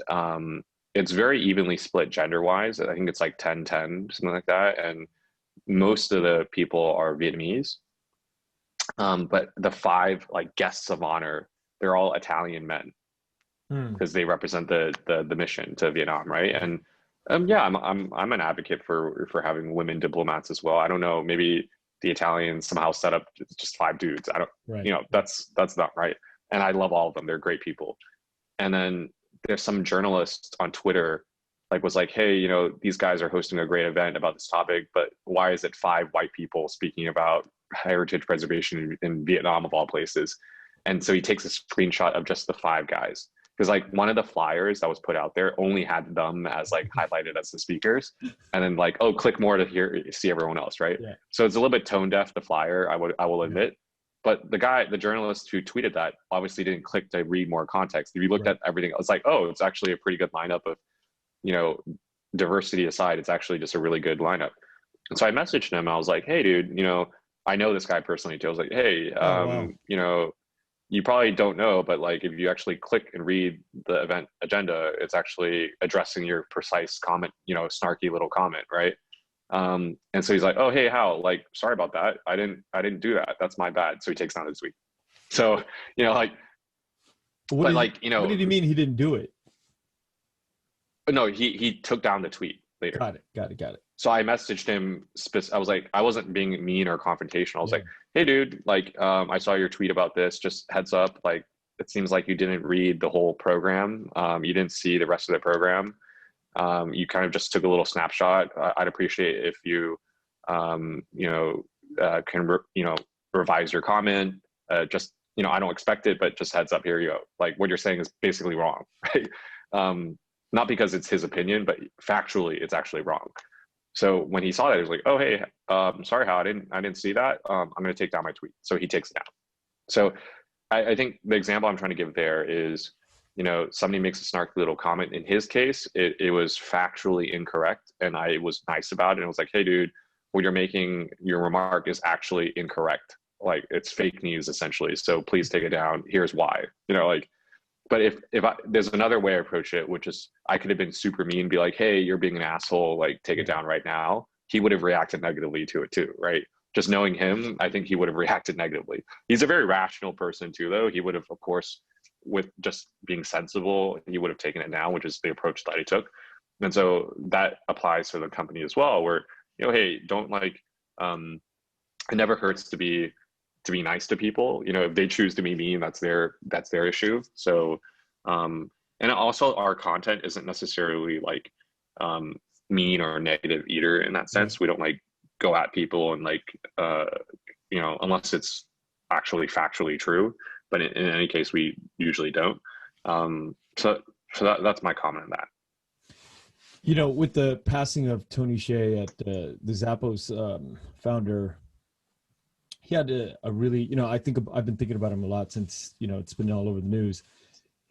it's very evenly split gender-wise. I think it's like 10-10, something like that. And most of the people are Vietnamese. But the 5 like guests of honor, they're all Italian men because they represent the mission to Vietnam, right? And yeah, I'm an advocate for having women diplomats as well. I don't know, maybe the Italians somehow set up just 5 dudes. I don't, Right. That's not right. And I love all of them. They're great people. And then there's some journalist on Twitter was like, hey, these guys are hosting a great event about this topic, but why is it 5 white people speaking about heritage preservation in Vietnam of all places? And so he takes a screenshot of just the 5 guys. Because like one of the flyers that was put out there only had them as like highlighted as the speakers, and then like, oh, click more to see everyone else, right? Yeah. So it's a little bit tone deaf, the flyer, I will admit. But the journalist who tweeted that obviously didn't click to read more context. If you looked at everything, it's like, oh, it's actually a pretty good lineup of, diversity aside, it's actually just a really good lineup. And so I messaged him. I was like, hey, dude, I know this guy personally too. I was like, hey, wow. You probably don't know, but like if you actually click and read the event agenda, it's actually addressing your precise comment, snarky little comment, right? And so he's like, oh, hey, Hao, like, sorry about that. I didn't do that. That's my bad. So he takes down his tweet. So, like, what did he mean he didn't do it? No, he took down the tweet later. Got it. So I messaged him. I was like, I wasn't being mean or confrontational. I was like, hey, dude, like, I saw your tweet about this. Just heads up, like, it seems like you didn't read the whole program. You didn't see the rest of the program. You kind of just took a little snapshot. I'd appreciate if you, can, revise your comment. Just, I don't expect it, but just heads up, here you go. Like what you're saying is basically wrong, right? Not because it's his opinion, but factually, it's actually wrong. So when he saw that, he was like, "Oh, hey, sorry, Hao, I didn't see that. I'm going to take down my tweet." So he takes it down. So I think the example I'm trying to give there is, somebody makes a snarky little comment. In his case, it was factually incorrect, and I was nice about it. And I was like, "Hey, dude, what you're making, your remark is actually incorrect. Like it's fake news essentially. So please take it down. Here's why." But if there's another way I approach it, which is I could have been super mean, be like, hey, you're being an asshole, like take it down right now. He would have reacted negatively to it too, right? Just knowing him, I think he would have reacted negatively. He's a very rational person too, though. He would have, of course, with just being sensible, he would have taken it down, which is the approach that he took. And so that applies to the company as well, where, hey, don't it never hurts to be nice to people. If they choose to be mean, that's their issue. So and also our content isn't necessarily like mean or negative either in that sense. We don't like go at people and like unless it's actually factually true, but in any case we usually don't. So that's my comment on that. With the passing of Tony Hsieh at the Zappos founder, he had a really, I've been thinking about him a lot since, it's been all over the news.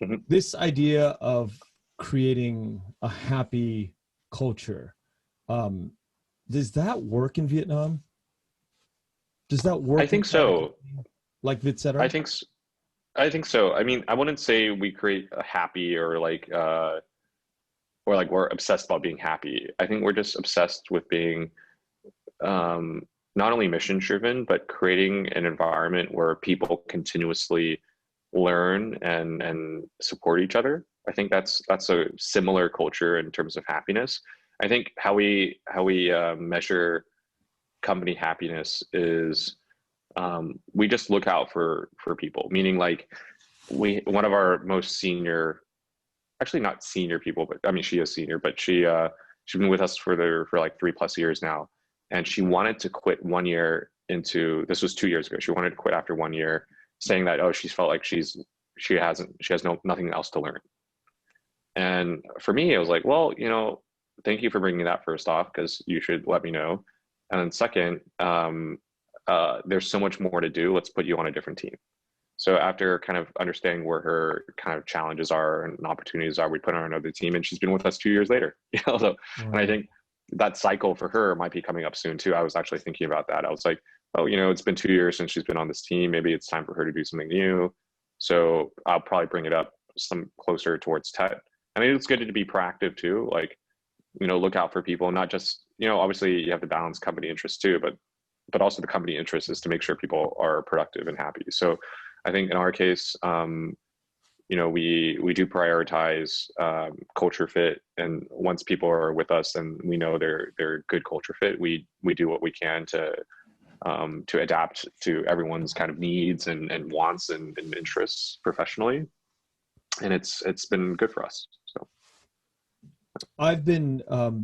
Mm-hmm. This idea of creating a happy culture, does that work in Vietnam? Does that work? I think so. Like Vietcetera? I think so. I mean, I wouldn't say we create a happy or like we're obsessed about being happy. I think we're just obsessed with being, not only mission driven, but creating an environment where people continuously learn and support each other. I think that's a similar culture in terms of happiness. I think how we measure company happiness is we just look out for people, meaning like one of our most senior, actually not senior people, but I mean, she is senior, but she's been with us for like 3+ years now. And she wanted to quit 1 year this was 2 years ago. She wanted to quit after 1 year, saying that, oh, she felt like she has nothing else to learn. And for me, it was like, well, thank you for bringing that first off, because you should let me know. And then second, there's so much more to do. Let's put you on a different team. So after kind of understanding where her kind of challenges are and opportunities are, we put her on another team, and she's been with us 2 years later. So, and I think that cycle for her might be coming up soon too. I was actually thinking about that. I was like, oh, it's been 2 years since she's been on this team. Maybe it's time for her to do something new. So I'll probably bring it up some closer towards Tet. I mean, it's good to be proactive too. Like, look out for people, not just, obviously you have to balance company interests too, but also the company interest is to make sure people are productive and happy. So I think in our case, we do prioritize culture fit, and once people are with us and we know they're good culture fit, we do what we can to adapt to everyone's kind of needs and wants and interests professionally, and it's been good for us. So I've been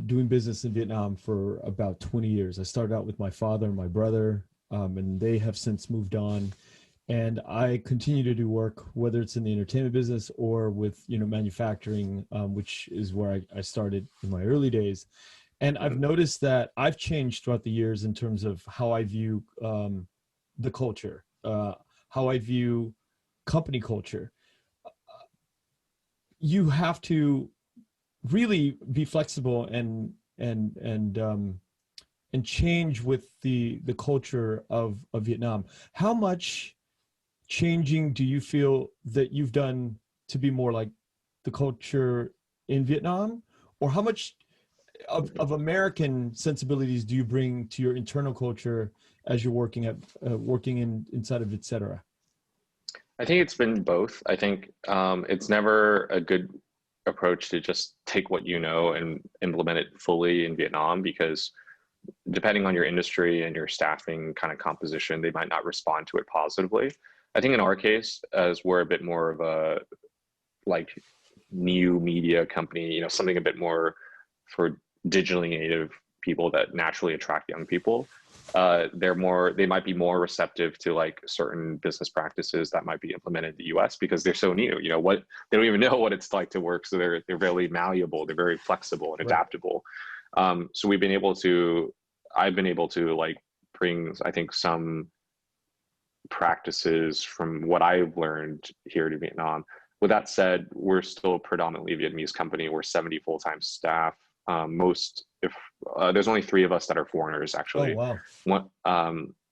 doing business in Vietnam for about 20 years. I started out with my father and my brother, and they have since moved on. And I continue to do work, whether it's in the entertainment business or with, manufacturing, which is where I started in my early days. And I've noticed that I've changed throughout the years in terms of how I view the culture, how I view company culture. You have to really be flexible and change with the culture of Vietnam. How much changing do you feel that you've done to be more like the culture in Vietnam, or how much of American sensibilities do you bring to your internal culture as you're working inside of Vietcetera? I think it's been both. I think it's never a good approach to just take what and implement it fully in Vietnam, because depending on your industry and your staffing kind of composition, they might not respond to it positively. I think in our case, as we're a bit more of a like new media company, something a bit more for digitally native people that naturally attract young people, they might be more receptive to like certain business practices that might be implemented in the US because they're so new. They don't even know what it's like to work. So they're very malleable, they're very flexible and adaptable. So I've been able to like bring, I think, some practices from what I've learned here to Vietnam. With that said, we're still predominantly a Vietnamese company. We're 70 full-time staff. There's only 3 of us that are foreigners, actually. Oh, wow.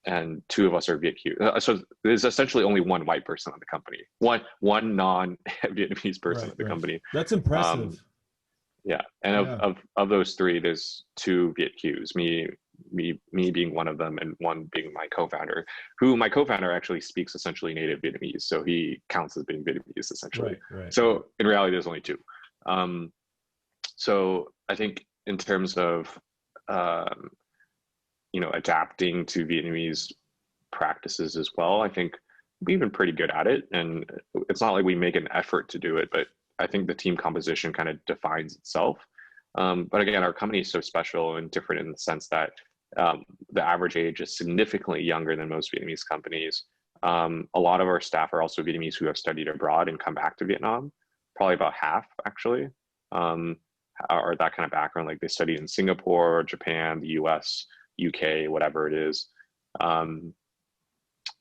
And 2 of us are Viet Q. So there's essentially only 1 white person in the company, one non-Vietnamese person in the company. That's impressive. Yeah, and of those 3, there's 2 Viet Qs, me being one of them, and one being my co-founder, who my co-founder actually speaks essentially native Vietnamese, so he counts as being Vietnamese essentially. Right. So in reality, there's only 2. So I think in terms of adapting to Vietnamese practices as well, I think we've been pretty good at it, and it's not like we make an effort to do it, but I think the team composition kind of defines itself. But again, our company is so special and different in the sense that the average age is significantly younger than most Vietnamese companies. A lot of our staff are also Vietnamese who have studied abroad and come back to Vietnam. Probably about half, actually, are that kind of background. Like they studied in Singapore, Japan, the US, UK, whatever it is.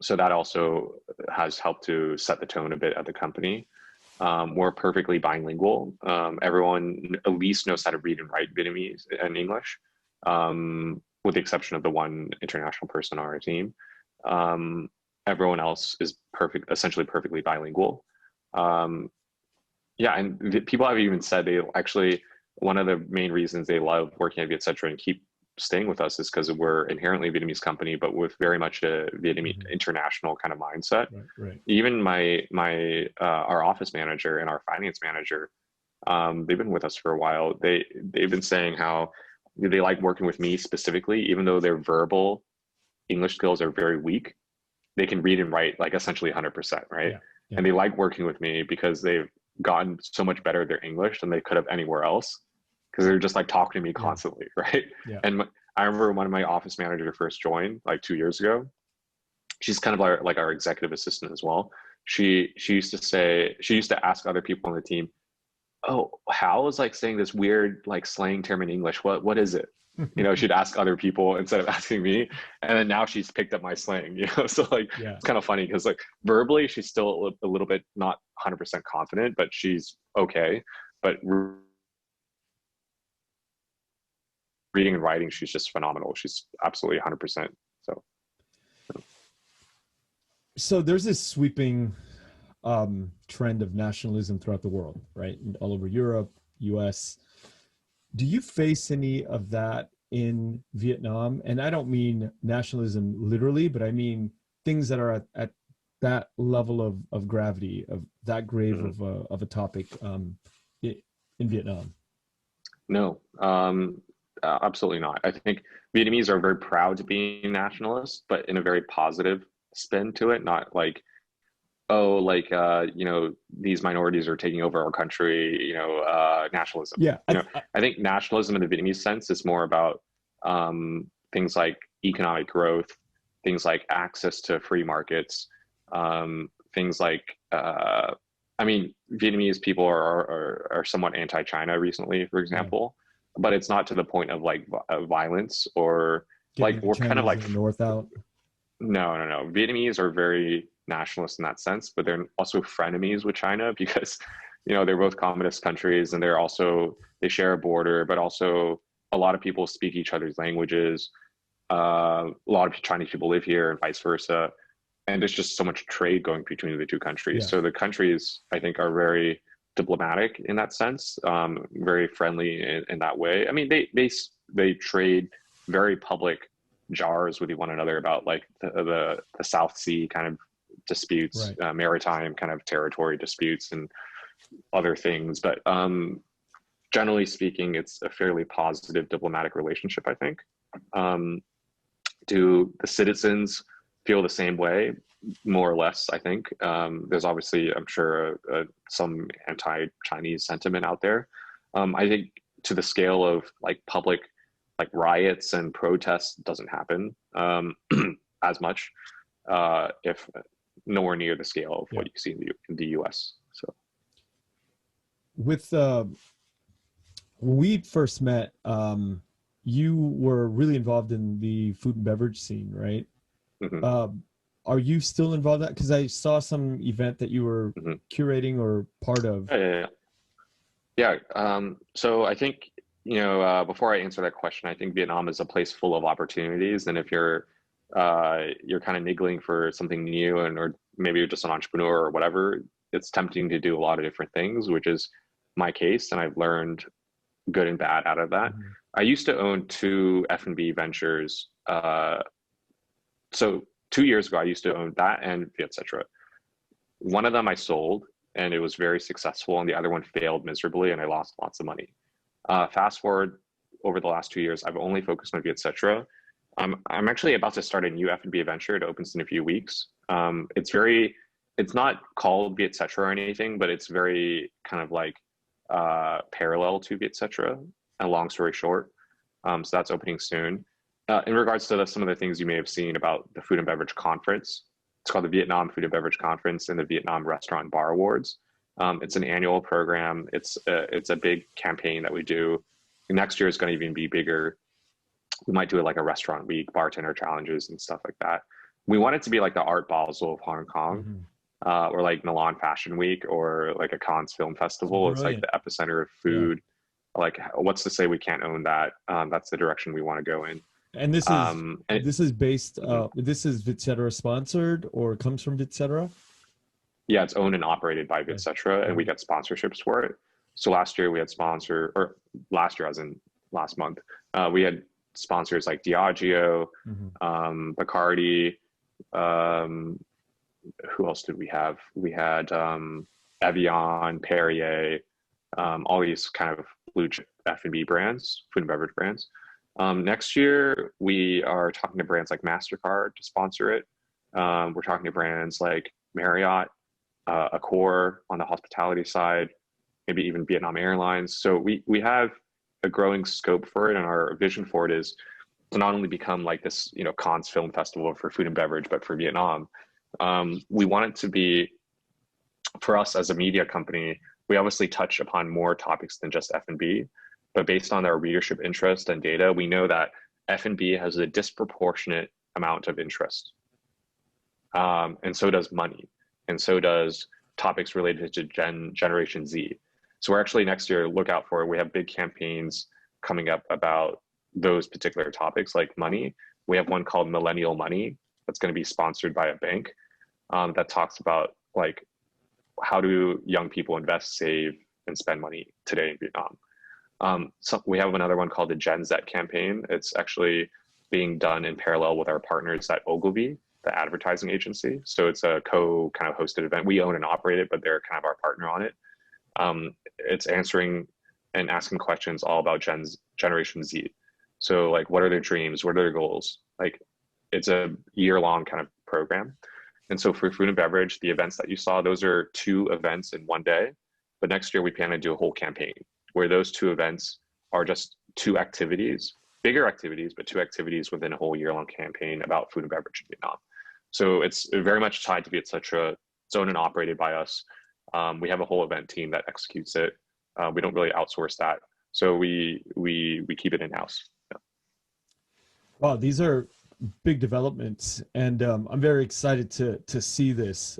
So that also has helped to set the tone a bit at the company. We're perfectly bilingual. Everyone at least knows how to read and write Vietnamese and English, with the exception of the 1 international person on our team. Everyone else is essentially perfectly bilingual. And people have even said they actually, one of the main reasons they love working at Vietcetera and keep staying with us is because we're inherently a Vietnamese company, but with very much a Vietnamese international kind of mindset. Right. Even our office manager and our finance manager, they've been with us for a while. They've been saying how they like working with me specifically, even though their verbal English skills are very weak. They can read and write like essentially 100%, right? Yeah. And they like working with me because they've gotten so much better at their English than they could have anywhere else, because they're just like talking to me constantly, right? Yeah. And I remember when my office manager first joined like 2 years ago. She's kind of like our executive assistant as well. She used to say, she used to ask other people on the team, "Oh, Hal is like saying this weird like slang term in English. What is it?" She'd ask other people instead of asking me. And then now she's picked up my slang, So like Yeah. it's kind of funny because like verbally she's still a little bit not 100% confident, but she's okay. But reading and writing, she's just phenomenal. She's absolutely 100%. So there's this sweeping trend of nationalism throughout the world, right? All over Europe, US. Do you face any of that in Vietnam? And I don't mean nationalism literally, but I mean things that are at that level of gravity, of that grave of a topic in Vietnam. No, absolutely not. I think Vietnamese are very proud to be nationalists, but in a very positive spin to it, not like, oh, like these minorities are taking over our country, nationalism. Yeah, I think nationalism in the Vietnamese sense is more about things like economic growth, things like access to free markets, things like Vietnamese people are somewhat anti-China recently, for example, but it's not to the point of like violence or getting like we're Chinese kind of like in the north out. No. Vietnamese are very nationalist in that sense, but they're also frenemies with China because, they're both communist countries and they share a border, but also a lot of people speak each other's languages. A lot of Chinese people live here and vice versa. And there's just so much trade going between the two countries. Yeah. So the countries, I think, are very diplomatic in that sense, very friendly in that way. I mean, they trade very public jars with one another about like the South Sea kind of disputes, right. Maritime kind of territory disputes and other things. But generally speaking, it's a fairly positive diplomatic relationship, I think. Do the citizens feel the same way? More or less, I think. There's obviously, I'm sure, some anti-Chinese sentiment out there. I think to the scale of like public like riots and protests doesn't happen as much, if nowhere near the scale of what you see in the US. So with when we first met, you were really involved in the food and beverage scene, right? Mm-hmm. Are you still involved in that? Because I saw some event that you were curating or part of. Yeah. So I think, before I answer that question, I think Vietnam is a place full of opportunities. And if you're kind of niggling for something new or maybe you're just an entrepreneur or whatever, it's tempting to do a lot of different things, which is my case. And I've learned good and bad out of that. I used to own 2 F&B ventures. So 2 years ago, I used to own that and Vietcetera. One of them I sold and it was very successful, and the other one failed miserably and I lost lots of money. Fast forward over the last 2 years, I've only focused on Vietcetera. I'm actually about to start a new F&B venture. It opens in a few weeks. It's not called Vietcetera or anything, but it's very kind of like parallel to Vietcetera. And long story short, so that's opening soon. In regards to some of the things you may have seen about the Food and Beverage Conference, it's called the Vietnam Food and Beverage Conference and the Vietnam Restaurant and Bar Awards. It's an annual program. It's a big campaign that we do. Next year is going to even be bigger. We might do it like a restaurant week, bartender challenges and stuff like that. We want it to be like the Art Basel of Hong Kong, or like Milan Fashion Week, or like a Cannes Film Festival. It's like the epicenter of food. Yeah. Like, what's to say we can't own that? That's the direction we want to go in. And this is based. This is Vietcetera sponsored or comes from Vietcetera. Yeah, it's owned and operated by Vietcetera, and we get sponsorships for it. So last year we had last year as in last month, we had sponsors like Diageo, Bacardi. Who else did we have? We had Evian, Perrier, all these kind of blue chip F&B brands, food and beverage brands. Next year, we are talking to brands like MasterCard to sponsor it. We're talking to brands like Marriott, Accor on the hospitality side, maybe even Vietnam Airlines. So we have a growing scope for it, and our vision for it is to not only become like this, Cannes Film Festival for food and beverage, but for Vietnam. We want it to be, for us as a media company, we obviously touch upon more topics than just F&B, but based on our readership interest and data, we know that F&B has a disproportionate amount of interest. And so does money, and so does topics related to Generation Z. So we're actually next year, look out for it. We have big campaigns coming up about those particular topics like money. We have one called Millennial Money that's going to be sponsored by a bank that talks about like how do young people invest, save, and spend money today in Vietnam. So we have another one called the Gen Z campaign. It's actually being done in parallel with our partners at Ogilvy, the advertising agency. So it's a kind of hosted event. We own and operate it, but they're kind of our partner on it. It's answering and asking questions all about Generation Z. So like, what are their dreams? What are their goals? Like, it's a year-long kind of program. And so for food and beverage, the events that you saw, those are 2 events in one day. But next year we plan to do a whole campaign where those 2 events are just 2 activities, bigger activities, but 2 activities within a whole year-long campaign about food and beverage in Vietnam. So it's very much tied to Vietcetera. It's owned and operated by us. We have a whole event team that executes it. We don't really outsource that. So we keep it in-house. Yeah. Wow, these are big developments, and I'm very excited to see this.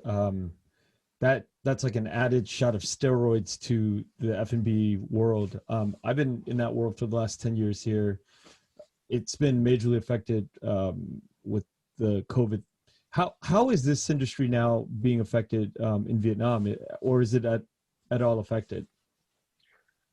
That's like an added shot of steroids to the F&B world. I've been in that world for the last 10 years here. It's been majorly affected with the COVID. How is this industry now being affected in Vietnam, or is it at all affected?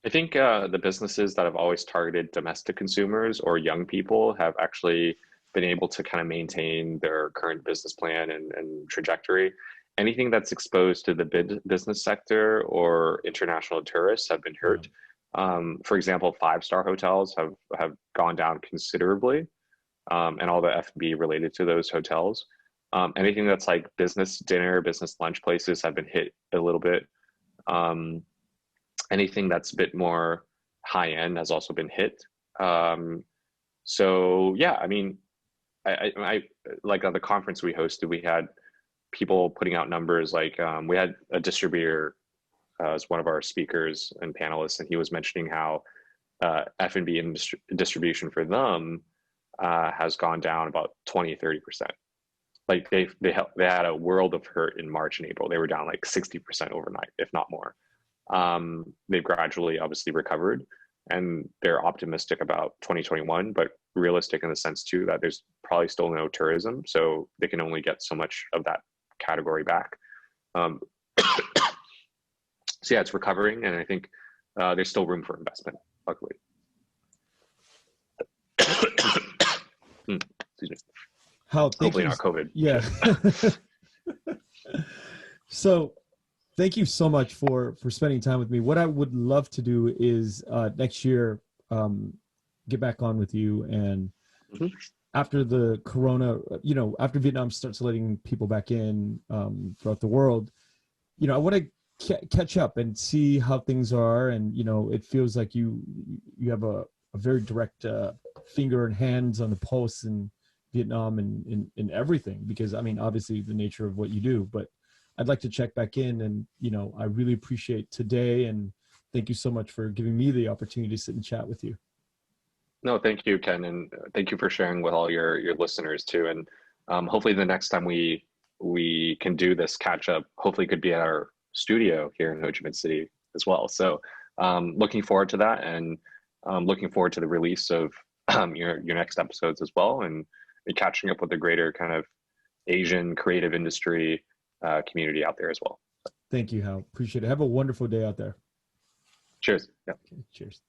I think the businesses that have always targeted domestic consumers or young people have actually been able to kind of maintain their current business plan and trajectory. Anything that's exposed to the business sector or international tourists have been hurt. For example, 5-star hotels have gone down considerably, and all the F&B related to those hotels. Anything that's like business dinner, business lunch places have been hit a little bit. Anything that's a bit more high end has also been hit. So yeah, I mean, I like on the conference we hosted, we had people putting out numbers like we had a distributor as one of our speakers and panelists, and he was mentioning how F&B distribution for them has gone down about 20-30%. Like they had a world of hurt in March and April. They were down like 60% overnight, if not more. They've gradually obviously recovered, and they're optimistic about 2021, but realistic in the sense too that there's probably still no tourism, so they can only get so much of that category back. So yeah, it's recovering, and I think there's still room for investment, luckily. Excuse me. Hao, hopefully not COVID. Yeah. So thank you so much for spending time with me. What I would love to do is next year get back on with you, and after the corona, after Vietnam starts letting people back in throughout the world, I want to catch up and see how things are. And it feels like you have a very direct finger and hands on the pulse in Vietnam and in everything, because I mean, obviously the nature of what you do, but I'd like to check back in. And I really appreciate today, and thank you so much for giving me the opportunity to sit and chat with you. No, thank you, Ken, and thank you for sharing with all your listeners too. And hopefully the next time we can do this catch up, hopefully it could be at our studio here in Ho Chi Minh City as well. So looking forward to that, and looking forward to the release of your next episodes as well, and catching up with the greater kind of Asian creative industry community out there as well. Thank you, Hao. Appreciate it. Have a wonderful day out there. Cheers. Yeah. Okay, cheers.